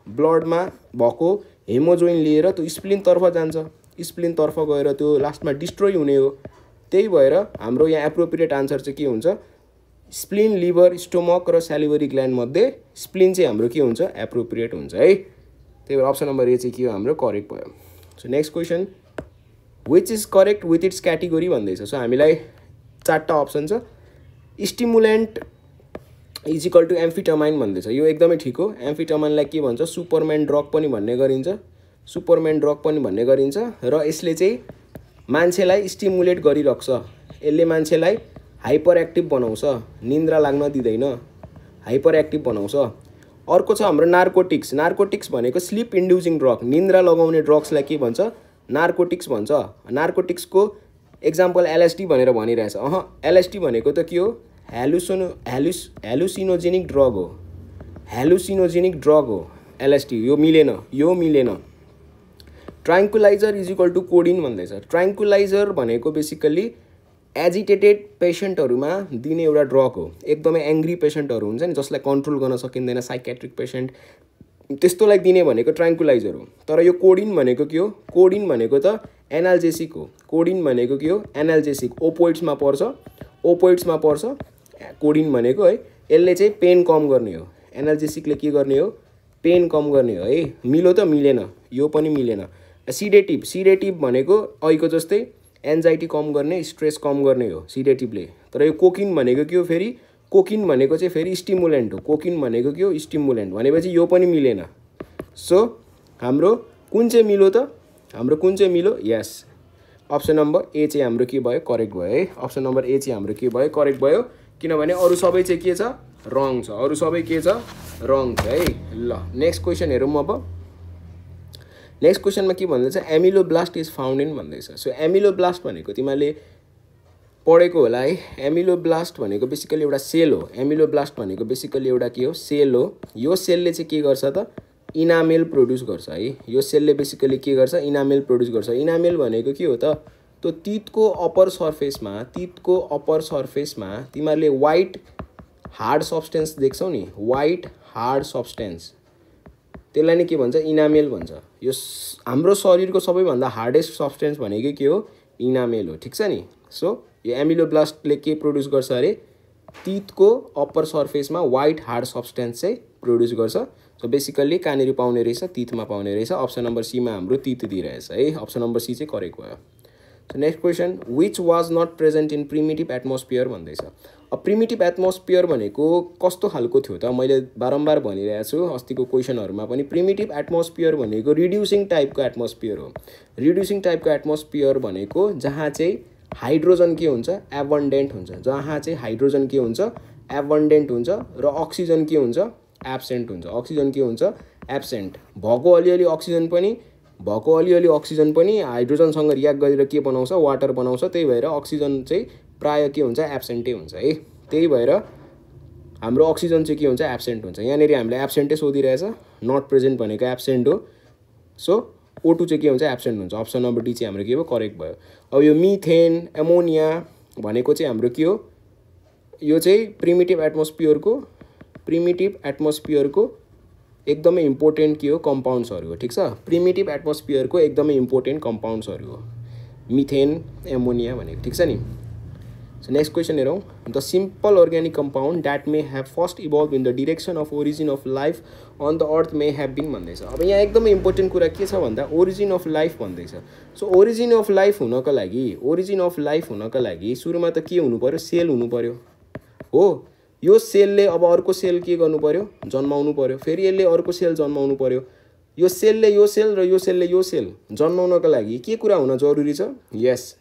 Speaker 1: ब्लडमा भएको हेमोजोइन लिएर त्यो स्प्लिनतर्फ जान्छ स्प्लिनतर्फ गएर त्यो लास्टमा डिस्ट्रोय हुने हो त्यही भएर हाम्रो यहाँ एप्रोप्रिएट आन्सर चाहिँ के हुन्छ स्प्लिन लिभर स्टोमक र स्यालिभरी ग्ल्यान्ड मध्ये स्प्लिन चाहिँ हाम्रो के हुन्छ एप्रोप्रिएट हुन्छ है त्यही भएर अप्सन नम्बर ए चाहिँ के हो हाम्रो करेक्ट भयो so next question which is correct with its category भन्दैछ सो हामीलाई चारवटा अप्सन छ स्टिमुलेन्ट इज इक्वल टु एम्फिटामाइन भन्दैछ यो एकदमै ठिक हो एम्फिटामाइनलाई के भन्छ सुपरम्यान ड्रग पनि भन्ने गरिन्छ सुपरम्यान ड्रग पनि भन्ने गरिन्छ र यसले चाहिँ मान्छेलाई स्टिमुलेट गरिरख्छ यसले मान्छेलाई हाइपर एक्टिभ बनाउँछ निन्द्रा लाग्न दिँदैन हाइपर एक्टिभ बनाउँछ अर्को छ हाम्रो नार्कोटिक्स भनेको स्लिप इन्ड्युसिङ ड्रग निन्द्रा लगाउने ड्रग्सलाई के भन्छ नार्कोटिक्स भन्छ नार्कोटिक्सको एक्जाम्पल एलएसडी भनेर भनिरहेछ एलएसडी भनेको त के हो हेलुसिनोजेनिक ड्रग हो एलएसडी यो मिलेन ट्राङ्कुलाइजर इज इक्वल टु कोडिन भन्दैछ ट्राङ्कुलाइजर भनेको बेसिकली एजिटेटेड पेसेन्टहरूमा दिने एउटा ड्रग हो एकदमै एङ्ग्री पेसेन्टहरू हुन्छ नि जसलाई कन्ट्रोल गर्न सकिँदैन साइकेट्रिक पेसेन्ट त्यस्तोलाई दिने भनेको ट्राङ्कुलाइजर हो तर यो कोडिन भनेको के हो कोडिन भनेको त एनाल्जेसिक हो कोडिन भनेको के हो एनाल्जेसिक ओपोइड्समा पर्छ कोडिन भनेको है यसले चाहिँ पेन कम गर्ने हो एनाल्जेसिकले के गर्ने हो पेन कम गर्ने हो है मिलो त मिलेन यो पनि मिलेन सिडेटिभ भनेको अहिलेको जस्तै एन्जाइटी कम गर्ने स्ट्रेस कम गर्ने हो सिडेटिभले तर यो कोकिन भनेको के हो फेरि कोकिन भनेको चाहिँ फेरि स्टिमुलेन्ट हो कोकिन भनेको के हो स्टिमुलेन्ट भनेपछि यो पनि मिलेन सो हाम्रो कुन चाहिँ मिलो यस अप्सन नम्बर ए चाहिँ हाम्रो के भयो करेक्ट भयो है अप्सन नम्बर ए चाहिँ हाम्रो के भयो करेक्ट भयो किनभने अरू सबै चाहिँ के छ रङ छ अरू सबै के छ रङ छ है ल नेक्स्ट क्वेसन हेरौँ अब नेक्स्ट क्वेसनमा के भन्दैछ एमिलोब्लास्ट इज फाउन्ड इन भन्दैछ सो एमिलोब्लास्ट भनेको तिमीले पढेको होला है एमिलोब्लास्ट भनेको बेसिकली एउटा सेल हो एमिलोब्लास्ट भनेको बेसिकली एउटा के हो सेल हो यो सेलले चाहिँ के गर्छ त इनामेल प्रोड्युस गर्छ है यो सेलले बेसिकली के गर्छ इनामेल प्रोड्युस गर्छ इनामेल भनेको के हो त त्यो तितको अप्पर सर्फेसमा तिमीहरूले व्हाइट हार्ड सब्सटेन्स देख्छौ नि व्हाइट हार्ड सब्सटेन्स त्यसलाई नै के भन्छ इनामेल भन्छ यो हाम्रो शरीरको सबैभन्दा हार्डेस्ट सब्सटेन्स भनेको के हो इनामेल हो ठिक छ नि सो यो एमिलोब्लास्टले के प्रोड्युस गर्छ अरे तितको अप्पर सर्फेसमा व्हाइट हार्ड सब्सटेन्स चाहिँ प्रोड्युस गर्छ सो बेसिकली कहाँनिर पाउने रहेछ तितमा पाउने रहेछ अप्सन नम्बर सीमा हाम्रो तित दिइरहेछ है अप्सन नम्बर सी चाहिँ करेक्ट भयो so next question which was not present in primitive atmosphere भन्दैछ अब प्रिमिटिभ एटमोस्फियर भनेको कस्तो खालको थियो त मैले बारम्बार भनिरहेको छु अस्तिको क्वेसनहरूमा पनि प्रिमिटिभ एटमोस्फियर भनेको रिड्युसिङ टाइपको एटमोस्फियर हो रिड्युसिङ टाइपको एटमोस्फियर भनेको जहाँ चाहिँ हाइड्रोजन के हुन्छ एबन्डेन्ट हुन्छ जहाँ चाहिँ हाइड्रोजन के हुन्छ एबन्डेन्ट हुन्छ र अक्सिजन के हुन्छ एब्सेन्ट हुन्छ अक्सिजन के हुन्छ एब्सेन्ट भएको अलिअलि अक्सिजन पनि हाइड्रोजनसँग रियाक्ट गरेर के बनाउँछ वाटर बनाउँछ त्यही भएर अक्सिजन चाहिँ प्राय के हुन्छ एब्सेन्टै हुन्छ है त्यही भएर हाम्रो अक्सिजन चाहिँ के हुन्छ एब्सेन्ट हुन्छ यहाँनिर हामीले एब्सेन्टै सोधिरहेछ नट प्रेजेन्ट भनेको एब्सेन्ट हो सो O2 चाहिँ के हुन्छ एब्सेन्ट हुन्छ अप्सन नम्बर डी चाहिँ हाम्रो के भयो करेक्ट भयो अब यो मिथेन एमोनिया भनेको चाहिँ हाम्रो के हो यो चाहिँ प्रिमिटिभ एटमोस्फियरको एकदमै इम्पोर्टेन्ट के हो कम्पाउन्ड्सहरू हो ठिक छ प्रिमिटिभ एटमोस्फियरको एकदमै इम्पोर्टेन्ट कम्पाउन्ड्सहरू हो मिथेन एमोनिया भनेको ठिक छ नि सो नेक्स्ट क्वेसन हेरौँ the simple organic compound that may have first evolve in the direction of origin of life on the earth may have been भन्दैछ। अब यहाँ एकदमै इम्पोर्टेन्ट कुरा के छ भन्दा ओरिजिन अफ लाइफ भन्दैछ। सो ओरिजिन अफ लाइफ हुनको लागि सुरुमा त के हुनु पर्यो, सेल हुनु पर्यो हो। यो सेलले अब अर्को सेल के गर्नु पर्यो, जन्माउनु पर्यो, फेरि यसले अर्को सेल जन्माउनु पर्यो, यो सेलले यो सेल र यो सेलले यो सेल जन्माउनको लागि के कुरा हुन जरुरी छ, यस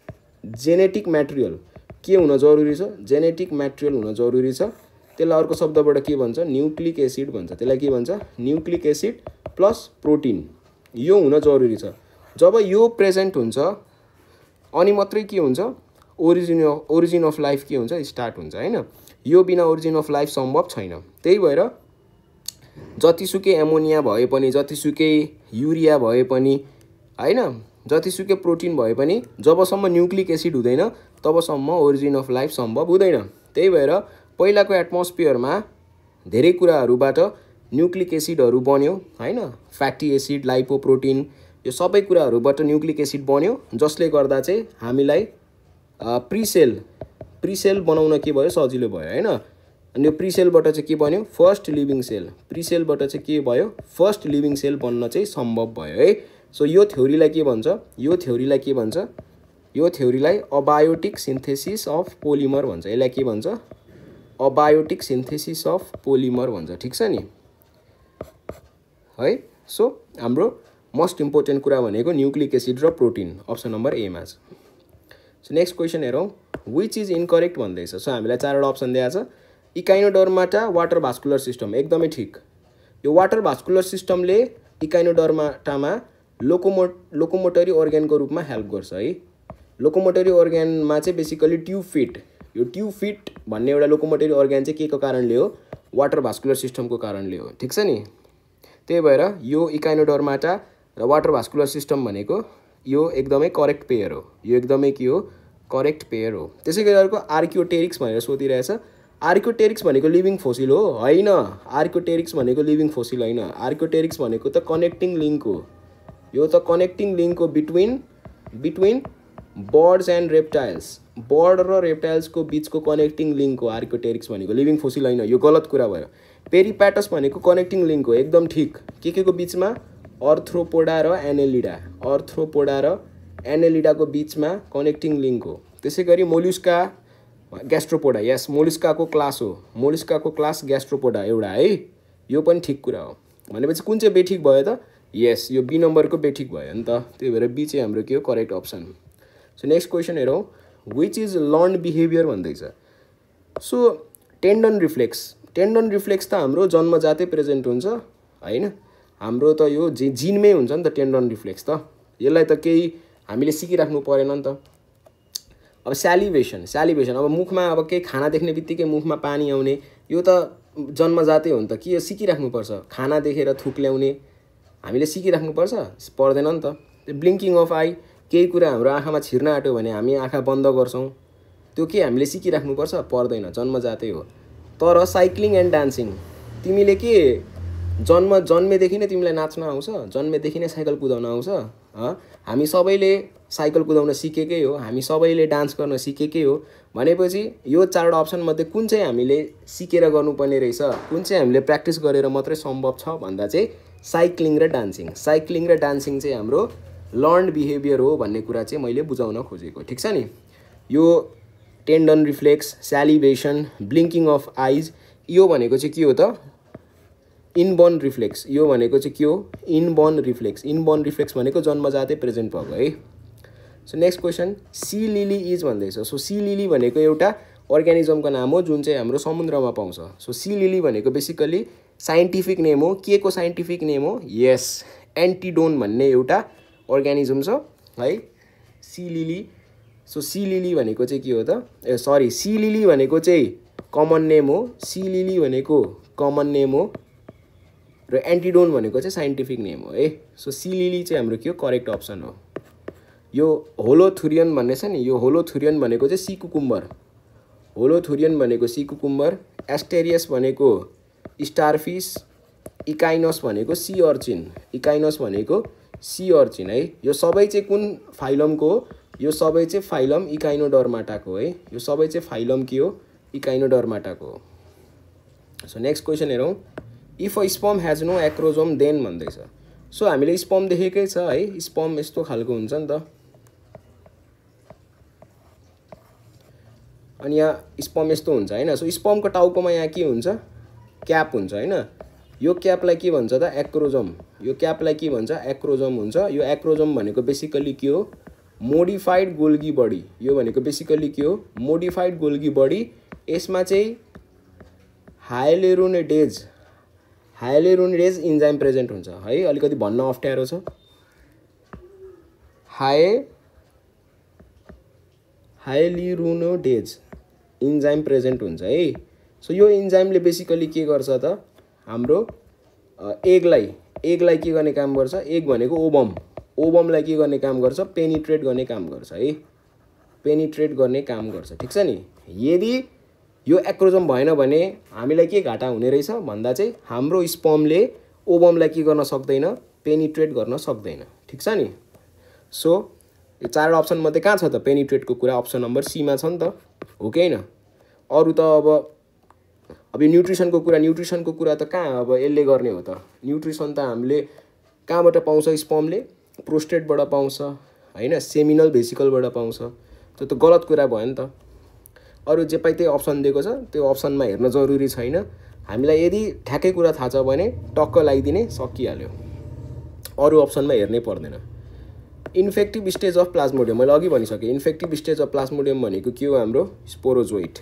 Speaker 1: जेनेटिक म्याटेरियल के हुन जरुरी छ, जेनेटिक म्याटेरियल हुन जरुरी छ। त्यसलाई अर्को शब्दबाट के भन्छ, न्यूक्लिक एसिड भन्छ। त्यसलाई के भन्छ, न्यूक्लिक एसिड प्लस प्रोटिन यो हुन जरुरी छ। जब यो प्रेजेन्ट हुन्छ अनि मात्रै के हुन्छ, ओरिजिन अफ लाइफ के हुन्छ, स्टार्ट हुन्छ हैन। यो बिना ओरिजिन अफ लाइफ सम्भव छैन। त्यही भएर जतिसुकै एमोनिया भए पनि, जतिसुकै युरिया भए पनि हैन, जतिसुकै प्रोटिन भए पनि जबसम्म न्यूक्लिक एसिड हुँदैन तबसम्म ओरिजिन अफ लाइफ सम्भव हुँदैन। त्यही भएर पहिलाको एटमोस्फियरमा धेरै कुराहरूबाट न्यूक्लिक एसिडहरू बन्यो हैन, फ्याटी एसिड, लाइपोप्रोटिन, यो सबै कुराहरूबाट न्यूक्लिक एसिड बन्यो, जसले गर्दा चाहिँ हामीलाई प्रिसेल बनाउन के भयो, सजिलो भयो हैन। अनि यो प्रिसेलबाट चाहिँ के बन्यो, फर्स्ट लिभिङ सेल। प्रिसेलबाट चाहिँ के भयो, फर्स्ट लिभिङ सेल बन्न चाहिँ सम्भव भयो है। सो यो थ्योरीलाई के भन्छ, यो थ्योरीलाई अबायोटिक सिन्थेसिस अफ पोलिमर भन्छ। यसलाई के भन्छ, अबायोटिक सिन्थेसिस अफ पोलिमर भन्छ। ठिक छ नि है। सो हाम्रो मोस्ट इम्पोर्टेन्ट कुरा भनेको न्यूक्लिक एसिड र प्रोटिन, अप्सन नम्बर ए मा छ। सो नेक्स्ट क्वेसन हेरौँ, विच इज इनकरेक्ट भन्दैछ। सो हामीलाई 4वटा अप्सन दिएको छ। इकाइनोडर्माटा वाटर भास्कुलर सिस्टम एकदमै ठिक। यो वाटर भास्कुलर सिस्टमले इकाइनोडर्माटामा लोकोमोटरी अर्ग्यानको रूपमा हेल्प गर्छ है। लोकोमोटरी अर्ग्यानमा चाहिँ बेसिकली ट्युब फिट, यो ट्युब फिट भन्ने एउटा लोकोमोटरी अर्ग्यान चाहिँ के को कारणले हो, वाटर भास्कुलर सिस्टमको कारणले हो। ठिक छ नि। त्यही भएर यो इकाइनोडर्माटा र वाटर भास्कुलर सिस्टम भनेको यो एकदमै करेक्ट पेयर हो। यो एकदमै के हो, करेक्ट पेयर हो। त्यसै गरी अर्को आर्कियोटेरिक्स भनेर सोधिरहेछ। आर्कियोटेरिक्स भनेको लिभिङ फोसिल हो होइन, आर्कियोटेरिक्स भनेको लिभिङ फोसिल होइन। आर्कियोटेरिक्स भनेको त कनेक्टिङ लिङ्क हो। यो त कनेक्टिङ लिङ्क हो between birds and reptiles. Bird र रेप्टाइल्सको बिचको कनेक्टिङ लिङ्क हो आर्कियोटेरिक्स भनेको, लिभिङ फोसिल होइन। यो गलत कुरा भयो। पेरिप्याटस भनेको कनेक्टिङ लिङ्क हो, एकदम ठिक। के को बिचमा, अर्थ्रोपोडा र एनेलिडा, अर्थ्रोपोडा र एनेलिडाको बिचमा कनेक्टिङ लिङ्क हो। त्यसै गरी मोलुस्का ग्यास्ट्रोपोडा, यस मोलुस्काको क्लास हो, मोलुस्काको क्लास ग्यास्ट्रोपोडा एउटा है। यो पनि ठिक कुरा हो। भनेपछि कुन चाहिँ बेठिक भयो त, यस यो बी नम्बरको बेठिक भयो नि त। त्यही भएर बी चाहिँ हाम्रो के हो, correct option. So next question हेरौँ, विच इज लर्न बिहेभियर भन्दैछ। सो टेन्डन रिफ्लेक्स त हाम्रो जन्मजातै प्रेजेन्ट हुन्छ होइन। हाम्रो त यो जिनमै हुन्छ नि त टेन्डन रिफ्लेक्स त। यसलाई त केही हामीले सिकिराख्नु परेन नि त। अब स्यालिभेसन अब मुखमा अब केही खाना देख्ने बित्तिकै मुखमा पानी आउने, यो त जन्मजातै हो नि त। के यो सिकिराख्नुपर्छ, खाना देखेर थुक ल्याउने हामीले सिकिराख्नुपर्छ, पर्दैन नि त। ब्लिङ्किङ अफ आई, केही कुरा हाम्रो आँखामा छिर्न आँट्यो भने हामी आँखा बन्द गर्छौँ, त्यो के हामीले सिकिराख्नुपर्छ, पर्दैन, जन्मजातै हो। तर साइक्लिङ एन्ड डान्सिङ, तिमीले के जन्मेदेखि नै तिमीलाई नाच्न आउँछ, जन्मेदेखि नै साइकल कुदाउन आउँछ। हामी सबैले साइकल कुदाउन सिकेकै हो, हामी सबैले डान्स गर्न सिकेकै हो। भनेपछि यो 4वटा अप्सनमध्ये कुन चाहिँ हामीले सिकेर गर्नुपर्ने रहेछ, कुन चाहिँ हामीले प्र्याक्टिस गरेर मात्रै सम्भव छ भन्दा चाहिँ साइक्लिङ र डान्सिङ चाहिँ हाम्रो लर्न बिहेभियर हो भन्ने कुरा चाहिँ मैले बुझाउन खोजेको। ठिक छ नि। यो टेन्डन रिफ्लेक्स, स्यालिभेसन, ब्लिङ्किङ अफ आइज, यो भनेको चाहिँ के हो त, इनबर्न रिफ्लेक्स। यो भनेको चाहिँ के हो, इनबर्न रिफ्लेक्स भनेको जन्मजातै प्रेजेन्ट भएको है। So next question, sea lily is भन्दैछ। सो सी लिली भनेको एउटा अर्ग्यानिजमको नाम हो जुन चाहिँ हाम्रो समुद्रमा पाउँछ। सो सी लिली भनेको बेसिकली साइन्टिफिक नेम हो। के को साइन्टिफिक नेम हो, यस एन्टिडोन भन्ने एउटा अर्ग्यानिजम छ है, sea lily. So sea lily भनेको चाहिँ के हो त, सी लिली भनेको चाहिँ कमन नेम हो, सी लिली भनेको कमन नेम हो र एन्टिडोन भनेको चाहिँ साइन्टिफिक नेम हो है। सो सी लिली चाहिँ हाम्रो के हो, करेक्ट अप्सन हो। यो होलोथुरियन भन्ने छ नि, यो होलोथुरियन भनेको चाहिँ सी कुकुम्बर, होलोथुरियन भनेको सी कुकुम्बर, एस्टेरियस भनेको स्टारफिस, इकाइनस भनेको सी अर्चिन है। यो सबै चाहिँ कुन फाइलमको हो, यो सबै चाहिँ फाइलम इकाइनोडर्माटाको है, यो सबै चाहिँ फाइलम के हो, इकाइनोडर्माटाको हो। सो नेक्स्ट क्वेसन हेरौँ, if a sperm has no acrosome then भन्दैछ। सो हामीले स्पर्म देखेकै छ है, स्पर्म यस्तो खालको हुन्छ नि त, अनि यहाँ स्पर्म यस्तो हुन्छ हैन। सो स्पर्मको टाउकोमा यहाँ के हुन्छ, क्याप हुन्छ हैन, यो क्यापलाई के भन्छ त, एक्रोजोम। यो क्यापलाई के भन्छ, एक्रोजोम हुन्छ। यो एक्रोजोम भनेको बेसिकली के हो, मोडिफाइड गोल्गी बडी। यो भनेको बेसिकली के हो, मोडिफाइड गोल्गी बडी। यसमा चाहिँ हाइलेरुनिडेज इन्जाइम प्रेजेन्ट हुन्छ है, अलिकति भन्न अप्ठ्यारो छ। हाइलेरुनिडेज इन्जाइम प्रेजेन्ट हुन्छ है। सो यो इन्जाइमले बेसिकली के गर्छ त, हाम्रो एगलाई के गर्ने काम गर्छ, एग भनेको ओबमलाई के गर्ने काम गर्छ, पेनिट्रेट गर्ने काम गर्छ है, पेनिट्रेट गर्ने काम गर्छ, ठिक छ नि। यदि यो एक्रोजोम भएन भने हामीलाई के घाटा हुने रहेछ भन्दा चाहिँ हाम्रो स्पर्मले ओबमलाई के गर्न सक्दैन, पेनिट्रेट गर्न सक्दैन, ठिक छ नि। सो यो चारवटा अप्सन मध्ये कहाँ छ त पेनिट्रेटको कुरा, अप्सन नम्बर सी मा छ नि त, हो कि हैन। अरु त अब यो न्युट्रिसनको कुरा त कहाँ अब यसले गर्ने हो त, न्युट्रिसन त हामीले कहाँबाट पाउँछ, स्पर्मले प्रोस्टेटबाट पाउँछ हैन, सेमिनल भेसिकलबाट पाउँछ। त्यो त गलत कुरा भयो नि त। अरु जे पाइ त्यही अप्सन दिएको छ, त्यो अप्सनमा हेर्न जरुरी छैन। हामीलाई यदि ठ्याक्कै कुरा थाहा छ भने टक्क लगाइदिने, सकिहाल्यो, अरु अप्सनमा हेर्नै पर्दैन। इन्फेक्टिभ स्टेज अफ प्लाज्मोडियम, मैले अघि भनिसकेँ, इन्फेक्टिभ स्टेज अफ प्लाज्मोडियम भनेको के हो, हाम्रो स्पोरोजोइट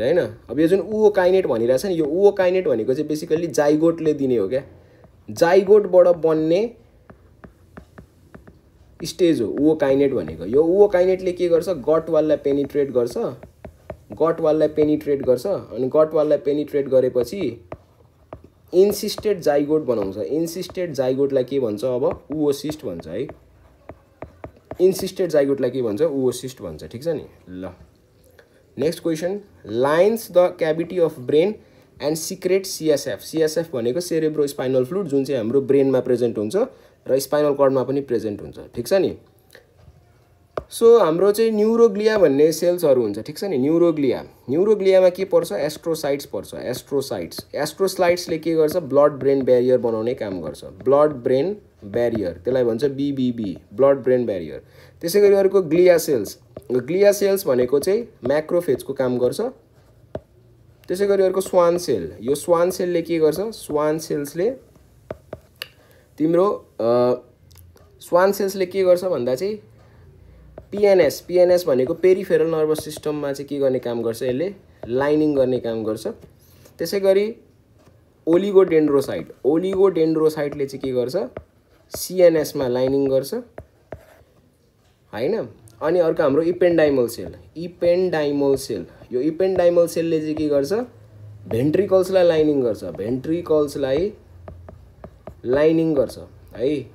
Speaker 1: हैन। अब यो जुन उओकाइनेट भनिरहेछ नि, यो उओकाइनेट भनेको चाहिँ बेसिकली जाइगोटले दिने हो क्या, जाइगोटबाट बन्ने स्टेज हो उओकाइनेट भनेको। यो उओकाइनेटले के गर्छ, गट वाललाई पेनिट्रेट गर्छ, अनि गट वाललाई पेनिट्रेट गरेपछि इन्सिस्टेड जाइगोट बनाउँछ। इन्सिस्टेड जाइगोटलाई के भन्छ, अब उओसिस्ट भन्छ है, इन्सिस्टेड जाइगोटलाई के भन्छ, उओसिस्ट भन्छ, ठिक छ नि। ल next question, lines the cavity of brain and secrete CSF. CSF भनेको सेरेब्रो स्पाइनल फ्लुइड, जुन चाहिँ हाम्रो ब्रेनमा प्रेजेन्ट हुन्छ र स्पाइनल कर्डमा पनि प्रेजेन्ट हुन्छ, ठिक छ नि। सो हाम्रो चाहिँ न्युरोग्लिया भन्ने सेल्सहरू हुन्छ, ठिक छ नि। न्युरोग्लियामा के पर्छ, एस्ट्रोसाइट्स पर्छ, एस्ट्रोसाइट्सले के गर्छ, ब्लड ब्रेन ब्यारियर बनाउने काम गर्छ, ब्लड ब्रेन ब्यारियर, त्यसलाई भन्छ बीबीबी, ब्लड ब्रेन ब्यारियर। त्यसै गरी अर्को ग्लिया सेल्स भनेको चाहिँ म्याक्रोफेजको काम गर्छ। त्यसै गरी अर्को स्वान सेल, यो स्वान सेलले के गर्छ, स्वान सेल्सले के गर्छ भन्दा चाहिँ पिएनएस भनेको पेरिफेरल नर्भस सिस्टममा चाहिँ के गर्ने काम गर्छ, यसले लाइनिङ गर्ने काम गर्छ। त्यसै गरी ओलिगोडेन्ड्रोसाइटले चाहिँ के गर्छ, सिएनएसमा लाइनिङ गर्छ हैन। अनि अर्को हाम्रो इपेन्डाइमल सेल, यो इपेन्डाइमल सेलले चाहिँ के गर्छ, भेन्ट्रिकल्सलाई लाइनिङ गर्छ है।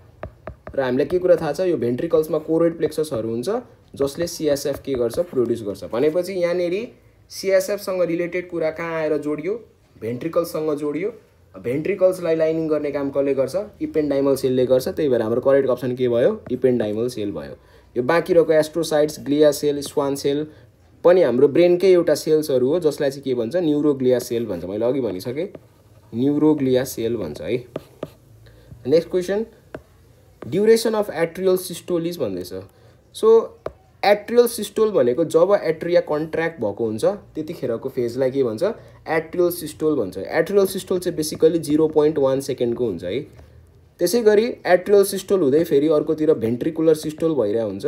Speaker 1: र हामीलाई के कुरा थाहा छ, यो भेन्ट्रिकल्समा कोरोइड प्लेक्ससहरू हुन्छ जसले सीएसएफ के गर्छ, प्रोड्युस गर्छ। भनेपछि यहाँनेरि सीएसएफसँग रिलेटेड कुरा कहाँ आएर जोडियो, भेन्ट्रिकल्ससँग जोडियो। भेन्ट्रिकल्सलाई लाइनिङ गर्ने काम कसले गर्छ, इपेन्डाइमल सेलले गर्छ। त्यही भएर हाम्रो करेक्ट अप्सन के भयो, इपेन्डाइमल सेल भयो। यो बाँकी रहेको astrocytes, glia cell, Schwann cell पनि हाम्रो ब्रेनकै एउटा सेल्सहरू हो, जसलाई चाहिँ के भन्छ, न्युरोग्लिया सेल भन्छ। मैले अघि भनिसकेँ, न्युरोग्लिया सेल भन्छ है। Next question, duration of atrial systole भन्दैछ। सो एट्रियल सिस्टोल भनेको जब एट्रिया कन्ट्र्याक्ट भएको हुन्छ त्यतिखेरको फेजलाई के भन्छ, एट्रियल सिस्टोल भन्छ। एट्रियल सिस्टोल चाहिँ बेसिकली 0.1 सेकेन्डको हुन्छ है। त्यसै गरी एट्रियल सिस्टोल हुँदै फेरि अर्कोतिर भेन्ट्रिकुलर सिस्टोल भइरहेको हुन्छ।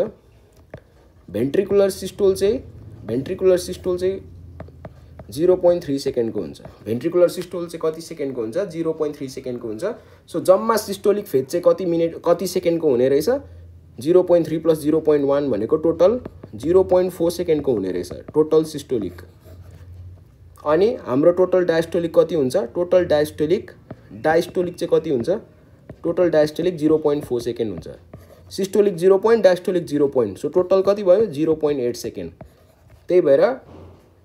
Speaker 1: भेन्ट्रिकुलर सिस्टोल चाहिँ 0.3 सेकेन्डको हुन्छ। भेन्ट्रिकुलर सिस्टोल चाहिँ कति सेकेन्डको हुन्छ, 0.3 सेकेन्डको हुन्छ। सो जम्मा सिस्टोलिक फेज चाहिँ कति सेकेन्डको हुने रहेछ, 0.3 + 0.1 भनेको टोटल 0.4 सेकेन्डको हुने रहेछ टोटल सिस्टोलिक। अनि हाम्रो टोटल डायस्टोलिक कति हुन्छ, टोटल डायस्टोलिक चाहिँ कति हुन्छ, टोटल डायस्टोलिक 0.4 सेकेन्ड हुन्छ। सिस्टोलिक 0, डायस्टोलिक 0, सो टोटल कति भयो, 0.8 सेकेन्ड। त्यही भएर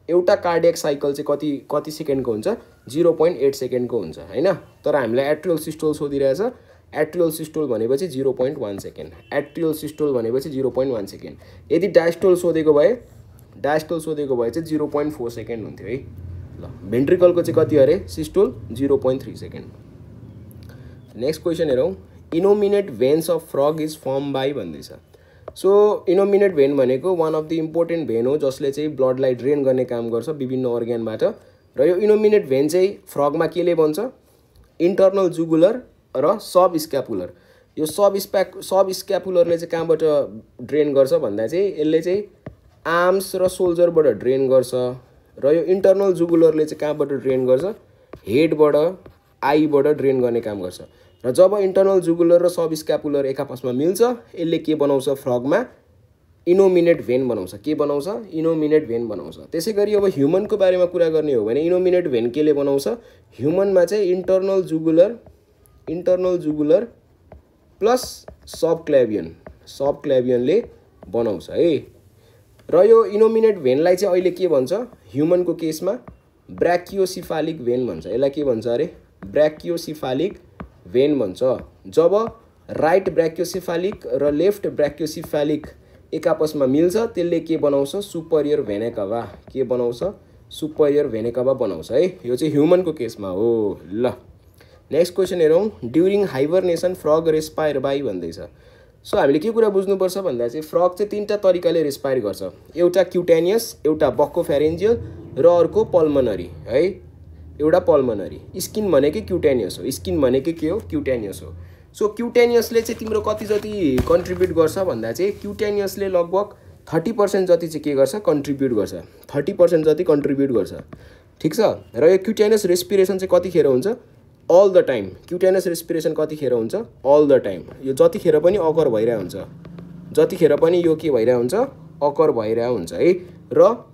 Speaker 1: एउटा कार्डियक साइकल चाहिँ कति सेकेन्डको हुन्छ, 0.8 सेकेन्डको हुन्छ हैन। तर हामीलाई एट्रियल सिस्टोल सोधिरहेछ, एट्रियल सिस्टोल भनेपछि 0.1 सेकेन्ड, एट्रियल सिस्टोल भनेपछि 0.1 सेकेन्ड। यदि डायस्टोल सोधेको भए चाहिँ 0.4 सेकेन्ड हुन्थ्यो है। ल भेन्ट्रिकलको चाहिँ कति अरे सिस्टोल 0.3 सेकेन्ड। नेक्स्ट क्वेसन हेरौँ, innominate veins of frog is form by भन्दैछ। सो इनोमिनेट भेन भनेको one of the important vein हो जसले चाहिँ ब्लडलाई ड्रेन गर्ने काम गर्छ विभिन्न अर्ग्यानबाट। र यो इनोमिनेट भेन चाहिँ फ्रगमा केले बन्छ, इन्टर्नल जुगुलर र सब स्क्यापुलर। यो सब स्क्यापुलरले चाहिँ कहाँबाट ड्रेन गर्छ भन्दा चाहिँ यसले चाहिँ आर्म्स र सोल्जरबाट ड्रेन गर्छ। र यो इन्टर्नल जुगुलरले चाहिँ कहाँबाट ड्रेन गर्छ, हेडबाट आईबाट ड्रेन गर्ने काम गर्छ। र जब इन्टर्नल जुगुलर र सब स्क्यापुलर एक आपसमा मिल्छ यसले के बनाउँछ, फ्रगमा इनोमिनेट भेन बनाउँछ। के बनाउँछ, इनोमिनेट भेन बनाउँछ। त्यसै गरी अब ह्युमनको बारेमा कुरा गर्ने हो भने इनोमिनेट भेन केले बनाउँछ, ह्युमनमा चाहिँ इन्टर्नल जुगुलर प्लस सब क्ल्याभियनले बनाउँछ है। र यो इनोमिनेट भेनलाई चाहिँ अहिले के भन्छ, ह्युमनको केसमा ब्राकियोसिफालिक भेन भन्छ। यसलाई के भन्छ अरे, ब्राकियोसिफालिक भेन भन्छ। जब राइट ब्राकियोसिफालिक र लेफ्ट ब्राकियोसिफालिक एक आपसमा मिल्छ त्यसले के बनाउँछ, सुपरियर भेना काभा। के बनाउँछ, सुपरियर भेना काभा बनाउँछ है। यो चाहिँ ह्युमनको केसमा हो। ल नेक्स्ट क्वेसन हेरौँ, ड्युरिङ हाइबरनेसन फ्रग रेस्पायर बाई भन्दैछ। सो हामीले के कुरा बुझ्नुपर्छ भन्दा चाहिँ फ्रग चाहिँ तीनटा तरिकाले रेस्पायर गर्छ, एउटा क्युटेनियस, एउटा बक्कोफेरेन्जियल र अर्को पल्मनरी है। एउटा पल्मनरी, स्किन भनेकै क्युटेनियस हो, स्किन भनेकै के हो, क्युटेनियस हो। सो क्युटेनियसले चाहिँ तिम्रो कति जति कन्ट्रिब्युट गर्छ भन्दा चाहिँ क्युटेनियसले लगभग 30% जति चाहिँ के गर्छ, कन्ट्रिब्युट गर्छ, 30% जति कन्ट्रिब्युट गर्छ। ठिक छ। र यो क्युटेनियस रेस्पिरेसन चाहिँ कतिखेर हुन्छ, अल द टाइम। क्युटेनियस रेस्पिरेसन कतिखेर हुन्छ, अल द टाइम। यो जतिखेर पनि अकर भइरहेको हुन्छ, जतिखेर पनि यो के भइरहेको हुन्छ, अकर भइरहेको हुन्छ है। र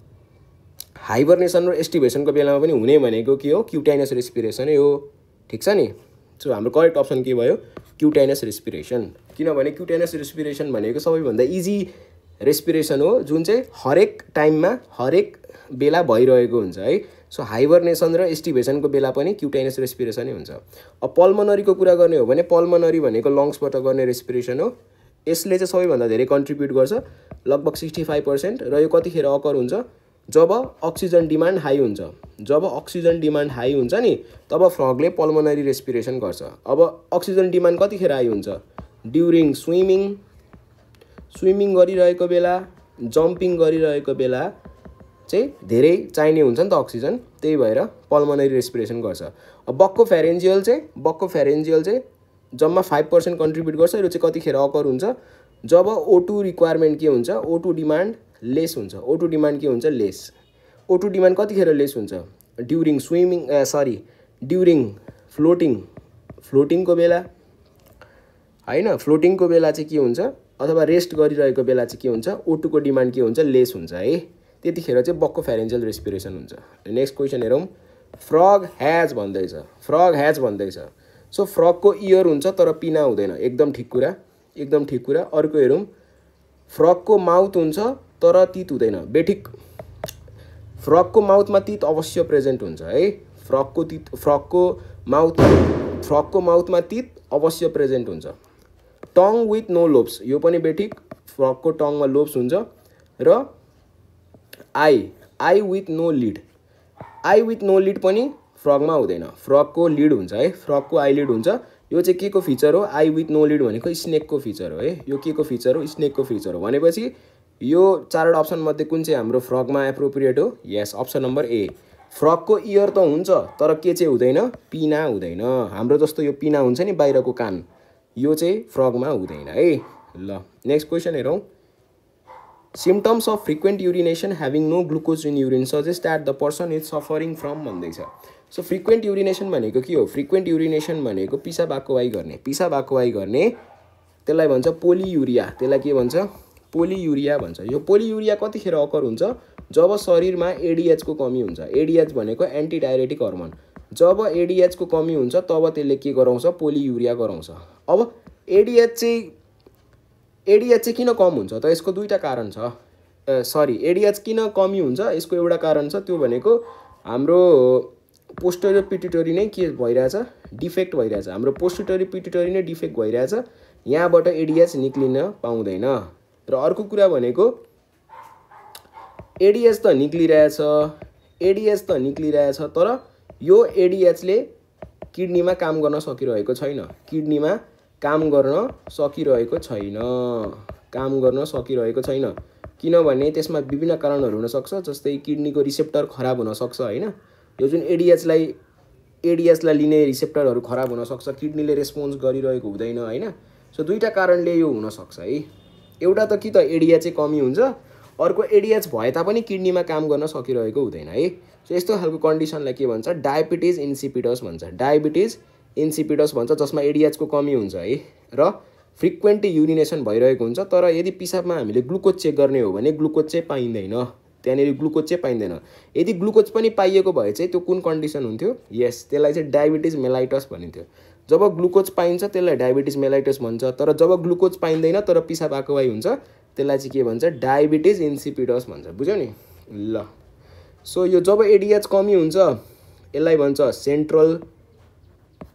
Speaker 1: हाइबरनेसन र एस्टिभेसनको बेलामा पनि हुने भनेको के हो, क्युटेनियस रेस्पिरेसनै हो। ठिक छ नि। सो हाम्रो करेक्ट अप्सन के भयो, क्युटेनियस रेस्पिरेसन। किनभने क्युटेनियस रेस्पिरेसन भनेको सबैभन्दा इजी रेस्पिरेसन हो जुन चाहिँ हरेक टाइममा हरेक बेला भइरहेको हुन्छ है। सो हाइबरनेसन र एस्टिभेसनको बेला पनि क्युटेनियस रेस्पिरेसनै हुन्छ। अब पल्मनरीको कुरा गर्ने हो भने पल्मनरी भनेको लङ्सबाट गर्ने रेस्पिरेसन हो। यसले चाहिँ सबैभन्दा धेरै कन्ट्रिब्युट गर्छ, लगभग 65%। र यो कतिखेर अकर हुन्छ, जब अक्सिजन डिमान्ड हाई हुन्छ। जब अक्सिजन डिमान्ड हाई हुन्छ नि तब फ्रगले पल्मनरी रेस्पिरेसन गर्छ। अब अक्सिजन डिमान्ड कतिखेर हाई हुन्छ, ड्युरिङ स्विमिङ गरिरहेको बेला, जम्पिङ गरिरहेको बेला चाहिँ धेरै चाहिने हुन्छ नि त अक्सिजन, त्यही भएर पल्मनरी रेस्पिरेसन गर्छ। अब बक्कोफेरेन्जियल चाहिँ जम्मा 5% कन्ट्रिब्युट गर्छ। यो चाहिँ कतिखेर अकर हुन्छ, जब O2 रिक्वायरमेन्ट के हुन्छ, O2 डिमान्ड लेस हुन्छ। O2 डिमान्ड के हुन्छ, लेस। O2 डिमान्ड कतिखेर लेस हुन्छ, ड्युरिङ ड्युरिङ फ्लोटिङको बेला हैन। फ्लोटिङको बेला चाहिँ के हुन्छ, अथवा रेस्ट गरिरहेको बेला चाहिँ के हुन्छ, O2 को डिमान्ड के हुन्छ, लेस हुन्छ है। त्यतिखेर चाहिँ बक्कोफेरेन्जियल रेस्पिरेसन हुन्छ। नेक्स्ट क्वेसन हेरौँ, फ्रग ह्याज भन्दैछ। सो फ्रगको इयर हुन्छ तर पिना हुँदैन, एकदम ठिक कुरा। अर्को हेरौँ, फ्रगको माउथ हुन्छ तर तित हुँदैन, बेठिक। फ्रगको माउथमा तित अवश्य प्रेजेन्ट हुन्छ है। फ्रगको माउथमा तित अवश्य प्रेजेन्ट हुन्छ। टङ विथ नो लोब्स, यो पनि बेठिक, फ्रगको टङमा लोब्स हुन्छ। र आई विथ नो लिड पनि फ्रगमा हुँदैन, फ्रगको लिड हुन्छ है, फ्रगको आई लिड हुन्छ। यो चाहिँ के को फिचर हो, आई विथ नो लिड भनेको स्नेकको फिचर हो है। यो के को फिचर हो, स्नेकको फिचर हो। भनेपछि यो चारवटा अप्सन मध्ये कुन चाहिँ हाम्रो फ्रगमा एप्रोप्रिएट हो, यस अप्सन नम्बर ए। फ्रगको इयर त हुन्छ तर के चाहिँ हुँदैन, पिना हुँदैन। हाम्रो जस्तो यो पिना हुन्छ नि बाहिरको कान, यो चाहिँ फ्रगमा हुँदैन है। ल नेक्स्ट क्वेसन हेरौँ, symptoms of frequent urination having no glucose in urine suggest that the person is suffering from भन्दैछ। सो फ्रिक्वेन्ट युरिनेसन भनेको के हो, फ्रिक्वेन्ट युरिनेसन भनेको पिसाब आकोवाई गर्ने त्यसलाई भन्छ पोलियुरिया। त्यसलाई के भन्छ, पोलियुरिया भन्छ। यो पोलियुरिया कतिखेर अकर हुन्छ, जब शरीरमा एडिएच को कमी हुन्छ। एडिएच भनेको एन्टी डायरेटिक हर्मोन। जब एडिएच को कमी हुन्छ तब त्यसले के गराउँछ, पोलियुरिया गराउँछ। अब एडिएच चाहिँ किन कम हुन्छ त, यसको दुईटा कारण छ। एडिएच किन कमी हुन्छ यसको एउटा कारण छ, त्यो भनेको हाम्रो पोस्टरियर पिट्युटरी नै के भइरहेछ, डिफेक्ट भइरहेछ। हाम्रो पोस्टरियर पिट्युटरी नै डिफेक्ट भइरहेछ, यहाँबाट एडिएच निक्लिन पाउँदैन। र अर्को कुरा भनेको एडिएच त निक्लिरहेछ, तर यो एडिएचले किडनीमा काम गर्न सकिरहेको छैन, किनभने त्यसमा विभिन्न कारणहरू हुन सक्छ, जस्तै किडनीको रिसेप्टर खराब हुन सक्छ हैन। यो जुन एडिएचलाई लिने रिसेप्टरहरू खराब हुन सक्छ, किडनीले रेस्पोन्स गरिरहेको हुँदैन हैन। सो दुईटा कारणले यो हुन सक्छ है। एउटा त कि त एडिएच कमी हुन्छ, अर्को एडिएच भए तापनि किडनीमा काम गर्न सकिरहेको हुँदैन है। सो यस्तो खालको कन्डिसनलाई के भन्छ, डायबिटिज इन्सिपिडस भन्छ, जसमा एडिएच को कमी हुन्छ है र फ्रिक्वेन्टली युरिनेसन भइरहेको हुन्छ। तर यदि पिसाबमा हामीले ग्लुकोज चेक गर्ने हो भने ग्लुकोज चाहिँ पाइँदैन, त्यहाँनेरि ग्लुकोज चाहिँ पाइँदैन। यदि ग्लुकोज पनि पाइएको भए चाहिँ त्यो कुन कन्डिसन हुन्थ्यो, यस, त्यसलाई चाहिँ डायबिटिज मेलाइटस भनिन्थ्यो। जब ग्लुकोज पाइन्छ त्यसलाई डायबिटिज मेलाइटस भन्छ, तर जब ग्लुकोज पाइँदैन तर पिसाब आएको भए हुन्छ त्यसलाई चाहिँ के भन्छ, डायबिटिज इन्सिपिडस भन्छ। बुझ्यौ नि ल। सो यो जब एडिएच कमी हुन्छ यसलाई भन्छ सेन्ट्रल,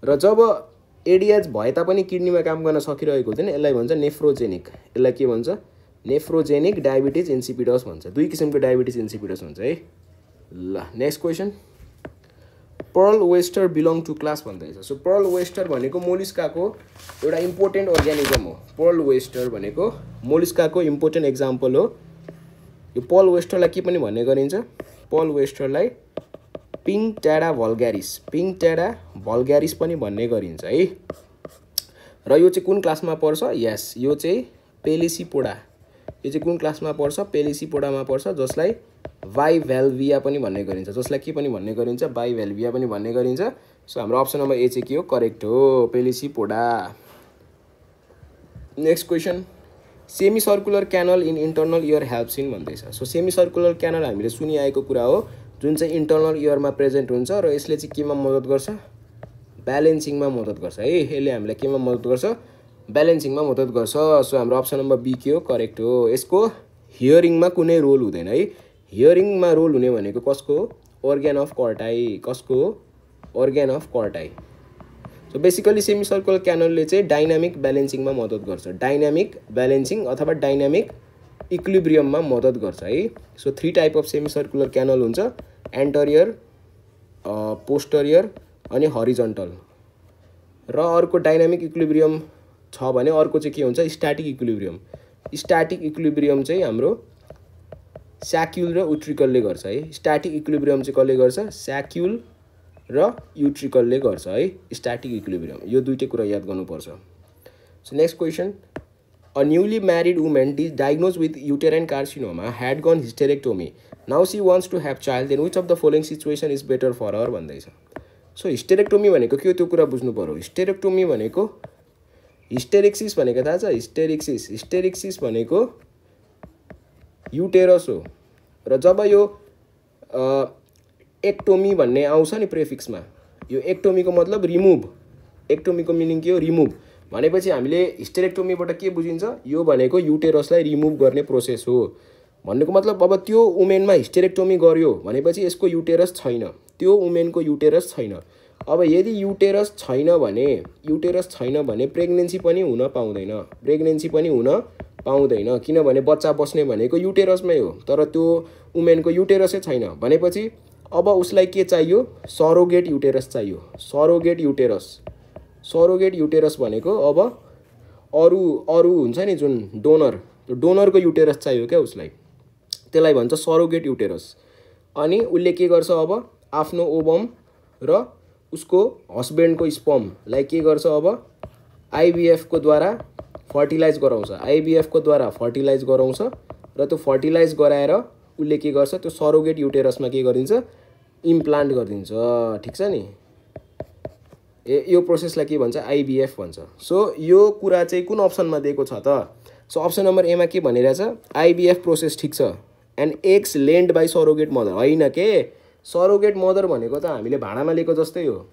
Speaker 1: र जब एडिएच भए तापनि किडनीमा काम गर्न सकिरहेको हुँदैन यसलाई भन्छ नेफ्रोजेनिक। यसलाई के भन्छ, नेफ्रोजेनिक डायबिटिज इन्सिपिडस भन्छ। दुई किसिमको डायबिटिज इन्सिपिडस हुन्छ है। ल next question, pearl oyster belong to class भन्दैछ। सो पर्ल वेस्टर भनेको मोलिस्काको एउटा इम्पोर्टेन्ट अर्ग्यानिजम हो। पर्ल वेस्टर भनेको मोलिस्काको इम्पोर्टेन्ट एक्जाम्पल हो। यो पर्ल वेस्टरलाई के पनि भन्ने गरिन्छ, पर्ल वेस्टरलाई पिङटेरा भल्ग्यारिस पनि भन्ने गरिन्छ है। र यो चाहिँ कुन क्लासमा पर्छ, यस, यो चाहिँ पेलिसिपोडा। यो चाहिँ कुन क्लासमा पर्छ, पेलिसिपोडामा पर्छ, जसलाई बाइभेल्भिया पनि भन्ने गरिन्छ। जसलाई के पनि भन्ने गरिन्छ, बाइभेल्भिया पनि भन्ने गरिन्छ। सो हाम्रो अप्सन नम्बर ए चाहिँ के हो, करेक्ट हो, pelecypoda. Next question, semi circular canal in internal ear helps in भन्दैछ। सो सेमी सर्कुलर क्यानल हामीले सुनिआएको कुरा हो, जुन चाहिँ इन्टर्नल इयरमा प्रेजेन्ट हुन्छ र यसले चाहिँ केमा मद्दत गर्छ, ब्यालेन्सिङमा मद्दत गर्छ है। यसले हामीलाई केमा मद्दत गर्छ, ब्यालेन्सिङमा मद्दत गर्छ। सो हाम्रो अप्सन नम्बर बी के हो, करेक्ट हो। यसको हियरिङमा कुनै रोल हुँदैन है। हियरिङमा रोल हुने भनेको कसको, organ of corti, कसको, organ of corti। So basically semi circular क्यानलले चाहिँ डाइनामिक ब्यालेन्सिङमा मद्दत गर्छ, डाइनामिक ब्यालेन्सिङ अथवा डाइनामिक इक्विलिब्रियममा मद्दत गर्छ है। So 3 type of semi circular canal हुन्छ, एन्टरियर, पोस्टरियर अनि हरिजन्टल। र अर्को डाइनामिक इक्विलिब्रियम छ भने अर्को चाहिँ के हुन्छ, स्ट्याटिक इक्विलिब्रियम। स्ट्याटिक इक्विलिब्रियम चाहिँ हाम्रो स्याक्युल र युट्रिकलले गर्छ है। स्ट्याटिक इक्विलिब्रियम चाहिँ कसले गर्छ, स्याक्युल र युट्रिकलले गर्छ है, स्ट्याटिक इक्विलिब्रियम। यो दुईटै कुरा याद गर्नुपर्छ। So next question, a newly married women diagnose with uterine carcinoma had gone hysterectomy. Now she wants to have child. Then which of the following situation is better for her भन्दैछ। सो हिस्टेरेक्टोमी भनेको के हो त्यो कुरा बुझ्नु पर्यो। हिस्टेरेक्टोमी भनेको, हिस्टेरिक्सिस भनेको थाहा छ, हिस्टेरिक्सिस भनेको युटेरस हो। र जब यो एक्टोमी भन्ने आउँछ नि प्रेफिक्समा, यो एक्टोमीको मतलब रिमुभ, एक्टोमीको मिनिङ के हो, रिमुभ भनेपछि हामीले हिस्टेरेक्टोमीबाट के बुझिन्छ, यो भनेको युटेरसलाई रिमुभ गर्ने प्रोसेस हो भन्नुको मतलब। अब त्यो वुमेनमा हिस्टेरेक्टोमी गर्यो भनेपछि यसको युटेरस छैन, त्यो वुमेनको युटेरस छैन। अब यदि युटेरस छैन भने प्रेग्नेन्सी पनि हुन पाउँदैन, किनभने बच्चा बस्ने भनेको युटेरसमै हो, तर त्यो वुमेनको युटेरसै छैन भनेपछि अब उसलाई के चाहियो, सरोगेट युटेरस चाहियो। सरोगेट युटेरस भनेको अब अरू हुन्छ नि जुन डोनर, त्यो डोनरको युटेरस चाहियो क्या उसलाई, त्यसलाई भन्छ सरोगेट युटेरस। अनि उसले के गर्छ, अब आफ्नो ओभम र उसको हस्बेन्डको स्पर्मलाई के गर्छ, अब आइबिएफको द्वारा फर्टिलाइज गराउँछ, र त्यो फर्टिलाइज गराएर उसले के गर्छ, त्यो सरोगेट युटेरसमा के गरिन्छ, इम्प्लान्ट गरिदिन्छ। ठिक छ नि, यो प्रोसेसलाई के भन्छ, आइबिएफ भन्छ। सो यो कुरा चाहिँ कुन अप्सनमा दिएको छ त, सो अप्सन नम्बर एमा के भनिरहेछ, आइबिएफ प्रोसेस ठिक छ। And eggs lend by surrogate mother, होइन के, सरोगेट मदर भनेको त हामीले भाडामा लिएको जस्तै हो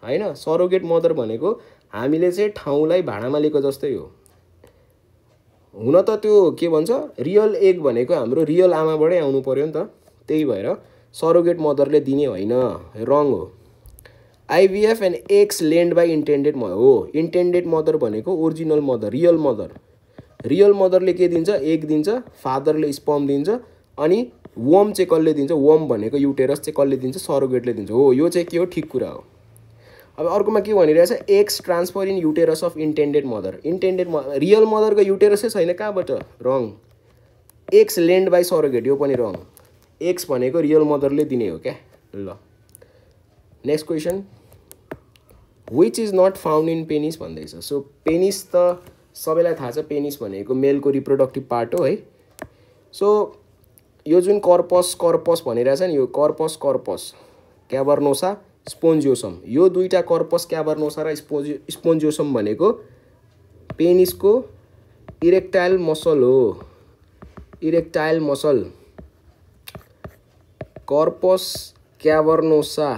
Speaker 1: होइन। सरोगेट मदर भनेको हामीले चाहिँ ठाउँलाई भाडामा लिएको जस्तै हो। हुन त त्यो के भन्छ, रियल एग भनेको हाम्रो रियल आमाबाटै आउनु पर्यो नि त, त्यही भएर सरोगेट मदरले दिने होइन, रङ हो। IVF and eggs lend by intended mother हो। इन्टेन्डेड मदर भनेको original mother, real mother. Real मदरले के दिन्छ? एग दिन्छ, फादरले स्पर्म दिन्छ, अनि वर्म चाहिँ कसले दिन्छ? वर्म भनेको युटेरस चाहिँ कसले दिन्छ? सरोगेटले दिन्छ। हो, यो चाहिँ के हो? ठिक कुरा हो। अब अर्कोमा के भनिरहेछ? Eggs transfer in uterus of intended mother. Intended real मदरको युटेरसै छैन, कहाँबाट? Wrong. Eggs lend by surrogate, यो पनि रङ। एक्स भनेको रियल मदरले दिने हो क्या। ल next question, which is not found in penis भन्दैछ। सो पेनिस त सबैलाई थाहा छ, पेनिस भनेको मेलको रिप्रोडक्टिभ पार्ट हो है। सो यो जुन कर्पस भनिरहेछ नि, यो कर्पस क्याभर्नोसा स्पोन्जियोसम, यो दुईटा कर्पस क्याभर्नोसा र स्पोन्जियोसम भनेको पेनिसको इरेक्टाइल मसल हो। इरेक्टाइल मसल कर्पस क्याभर्नोसा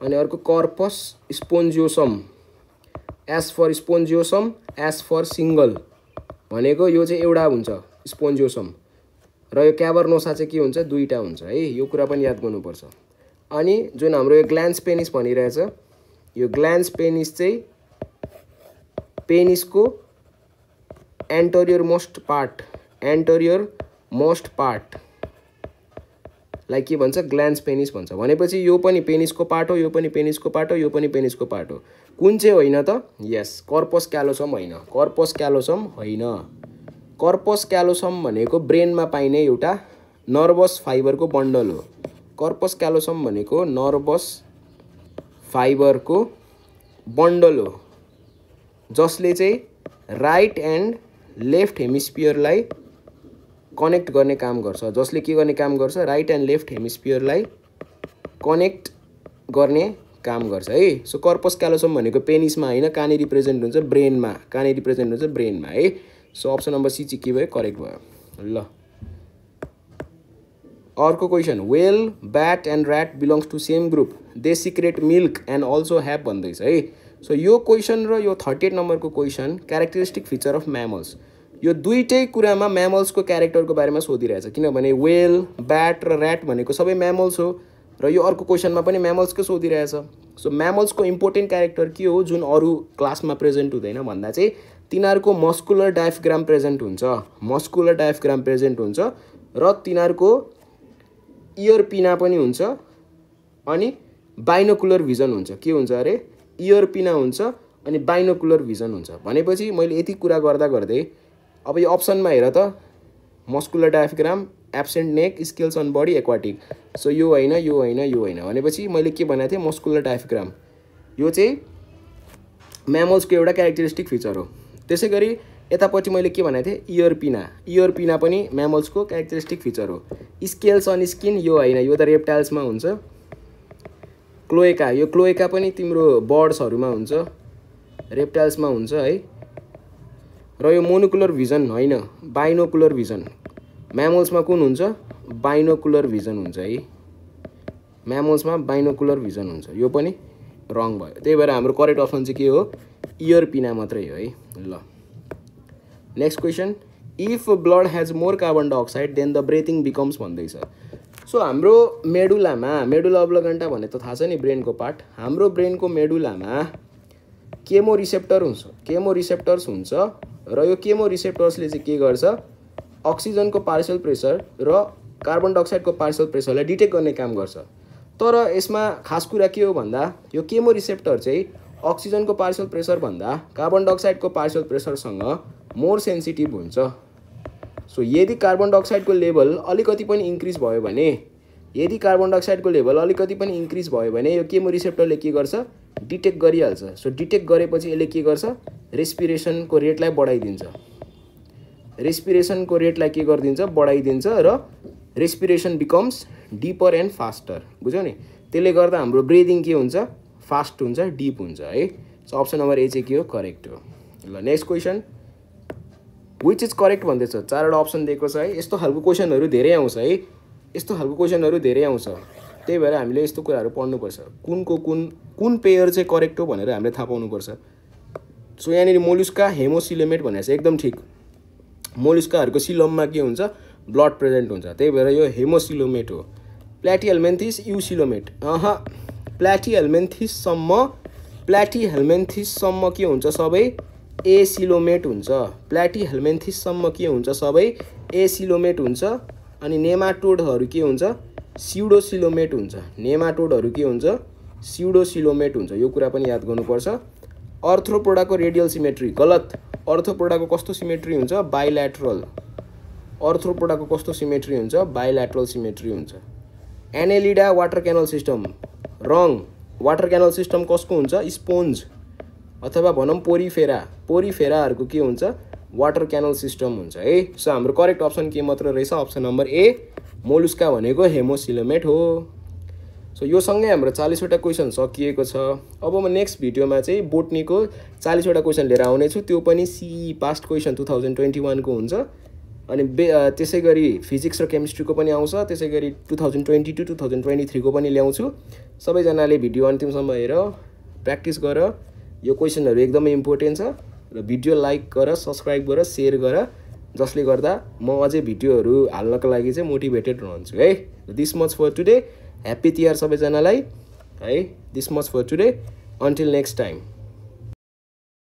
Speaker 1: अनि अर्को corpus spongiosum. S for spongiosum, s for single भनेको यो चाहिँ एउटा हुन्छ स्पोन्जियोसम, र यो क्याभर्नोसा चाहिँ के हुन्छ? दुईटा हुन्छ है। यो कुरा पनि याद गर्नुपर्छ। अनि जुन हाम्रो यो ग्ल्यान्स पेनिस भनिरहेछ, यो ग्ल्यान्स पेनिस चाहिँ पेनिसको एन्टेरियर मोस्ट पार्ट लाई के भन्छ? ग्ल्यान्स पेनिस भन्छ। भनेपछि यो पनि पेनिसको पार्ट हो, यो पनि पेनिसको पार्ट हो, यो पनि पेनिसको पार्ट हो। कुन चाहिँ होइन त? यस, कर्पस क्यालोसम होइन। कर्पस क्यालोसम होइन। कर्पस क्यालोसम भनेको ब्रेनमा पाइने एउटा नर्भस फाइबरको बन्डल हो। कर्पस क्यालोसम भनेको नर्भस फाइबरको बन्डल हो, जसले चाहिँ राइट एन्ड लेफ्ट हेमिस्फियरलाई कनेक्ट गर्ने काम गर्छ। जसले के गर्ने काम गर्छ? राइट एन्ड लेफ्ट हेमिस्फियरलाई कनेक्ट गर्ने काम गर्छ है। सो कर्पस क्यालोसम भनेको पेनिसमा होइन, कहाँनिर रिप्रेजेन्ट हुन्छ? ब्रेनमा। कहाँनिर रिप्रेजेन्ट हुन्छ? ब्रेनमा है। सो अप्सन नम्बर सी चाहिँ के भयो? करेक्ट भयो। ल अर्को question, whale bat and rat belongs to same group, they secrete milk and also have भन्दैछ है। सो यो क्वेसन र यो 38 नम्बरको question characteristic feature of mammals, यो दुईटै कुरामा म्यामल्सको क्यारेक्टरको बारेमा सोधिरहेछ। किनभने वेल, ब्याट र ऱ्याट भनेको सबै म्यामल्स हो, र यो अर्को क्वेसनमा पनि म्यामल्सकै सोधिरहेछ। सो म्यामल्सको इम्पोर्टेन्ट क्यारेक्टर के हो जुन अरू क्लासमा प्रेजेन्ट हुँदैन भन्दा चाहिँ तिनीहरूको मस्कुलर डायफ्राम प्रेजेन्ट हुन्छ। मस्कुलर डायफ्राम प्रेजेन्ट हुन्छ र तिनीहरूको इयर पिना पनि हुन्छ, अनि बाइनोकुलर भिजन हुन्छ। के हुन्छ अरे? इयर पिना हुन्छ अनि बाइनोकुलर भिजन हुन्छ। भनेपछि मैले यति कुरा गर्दा गर्दै अब यो अप्सनमा हेर त, muscular diaphragm, absent neck, scales on body, aquatic. So यो होइन, यो होइन, यो होइन। भनेपछि मैले के भनेको थिएँ? मस्कुलर डायफ्राम यो चाहिँ म्यामल्सको एउटा क्यारेक्टरिस्टिक फिचर हो। त्यसै गरी यतापट्टि मैले के भनेको थिएँ? इयर पिना। इयर पिना पनि म्यामल्सको क्यारेक्टरिस्टिक फिचर हो। स्केल्स अन स्किन यो होइन, यो त रेप्टाइल्समा हुन्छ। क्लोएका, यो क्लोएका पनि तिम्रो बर्ड्सहरूमा हुन्छ, रेप्टाइल्समा हुन्छ है। र यो मोनोकुलर भिजन होइन, बाइनोकुलर भिजन। म्यामल्समा कुन हुन्छ? बाइनोकुलर भिजन हुन्छ है। म्यामल्समा बाइनोकुलर भिजन हुन्छ। यो पनि रङ भयो। त्यही भएर हाम्रो करेक्ट अप्सन चाहिँ के हो? इयर पिना मात्रै हो है। ल next question, if blood has more carbon dioxide then the breathing becomes भन्दैछ। सो हाम्रो मेडुलामा, मेडुला अब्लगन्टा भन्ने त थाहा छ नि ब्रेनको पार्ट, हाम्रो ब्रेनको मेडुलामा केमो रिसेप्टर्स हुन्छ र यो केमो रिसेप्टर्सले चाहिँ के गर्छ? अक्सिजनको पार्शियल प्रेसर र कार्बन डाइअक्साइडको पार्शियल प्रेसरलाई डिटेक्ट गर्ने काम गर्छ। तर यसमा खास कुरा के हो भन्दा यो केमो रिसेप्टर चाहिँ अक्सिजनको पार्शियल प्रेसर भन्दा कार्बन डाइअक्साइडको पार्शियल प्रेसरसँग मोर सेन्सिटिभ हुन्छ। सो यदि कार्बन डाइअक्साइडको लेभल अलिकति पनि इन्क्रिज भयो भने, यदि कार्बन डाइअक्साइडको लेभल अलिकति पनि इन्क्रिज भयो भने यो केमो रिसेप्टरले के गर्छ? डिटेक्ट गरिहाल्छ। सो डिटेक्ट गरेपछि यसले के गर्छ? रेस्पिरेसनको रेटलाई बढाइदिन्छ। रेस्पिरेसनको रेटलाई के गरिदिन्छ? बढाइदिन्छ र respiration becomes deeper and faster. बुझ्यौ नि? त्यसले गर्दा हाम्रो ब्रिदिङ के हुन्छ? फास्ट हुन्छ, डिप हुन्छ है। सो अप्सन नम्बर ए चाहिँ के हो? करेक्ट हो। ल next question, which is correct भन्दैछ। 4वटा अप्सन दिएको छ है। यस्तो खालको क्वेसनहरू धेरै आउँछ है, यस्तो खालको क्वेसनहरू धेरै आउँछ। त्यही भएर हामीले यस्तो कुराहरू पढ्नुपर्छ, कुन पेयर चाहिँ करेक्ट हो भनेर हामीले थाहा पाउनुपर्छ। सो यहाँनिर मोलुस्का हेमोसिलोमेट भनेर चाहिँ एकदम ठिक। मोलुस्काहरूको सिलोममा के हुन्छ? ब्लड प्रेजेन्ट हुन्छ, त्यही भएर यो हेमोसिलोमेट हो। प्ल्याटिहेल्मिन्थिस युसिलोमेट प्ल्याटिहेल्मिन्थिससम्म के हुन्छ सबै एसिलोमेट हुन्छ प्ल्याटिहेल्मिन्थिससम्म के हुन्छ सबै एसिलोमेट हुन्छ अनि नेमाटोडहरू के हुन्छ स्युडोसिलोमेट हुन्छ नेमाटोडहरू के हुन्छ स्युडोसिलोमेट हुन्छ यो कुरा पनि याद गर्नुपर्छ अर्थ्रोपोडाको रेडियल सिमेट्री गलत अर्थ्रोपोडाको कस्तो सिमेट्री हुन्छ बाइल्याटरल अर्थ्रोपोडाको कस्तो सिमेट्री हुन्छ बाइल्याटरल सिमेट्री हुन्छ एनेलिडा वाटर क्यानल सिस्टम रङ वाटर क्यानल सिस्टम कसको हुन्छ स्पोन्ज अथवा भनौं पोरिफेराहरूको के हुन्छ वाटर क्यानल सिस्टम हुन्छ है सो हाम्रो करेक्ट अप्सन के मात्र रहेछ अप्सन नम्बर ए मोलुस्का भनेको हेमोसिलोमेट हो सो यो सँगै हाम्रो 40 वटा क्वेशन सकिएको छ अब म नेक्स्ट भिडियोमा चाहिँ बोटनीको 40 वटा क्वेशन लिएर आउने छु त्यो पनि सी पास्ट क्वेशन 2021 को हुन्छ अनि त्यसैगरी फिजिक्स र केमिस्ट्रीको पनि आउँछ त्यसैगरी 2022 2023 को पनि ल्याउँछु सबैजनाले भिडियो अन्तिमसम्म हेर प्र्याक्टिस गर यो क्वेशनहरु एकदमै इम्पोर्टेन्ट छ र भिडियो लाइक गर सब्स्क्राइब गर शेयर गर जसले गर्दा म अझै भिडियोहरु हाल्नको लागि चाहिँ मोटिभेटेड रहन्छु है this much for today happy Tihar सबैजनालाई है this much for today until next time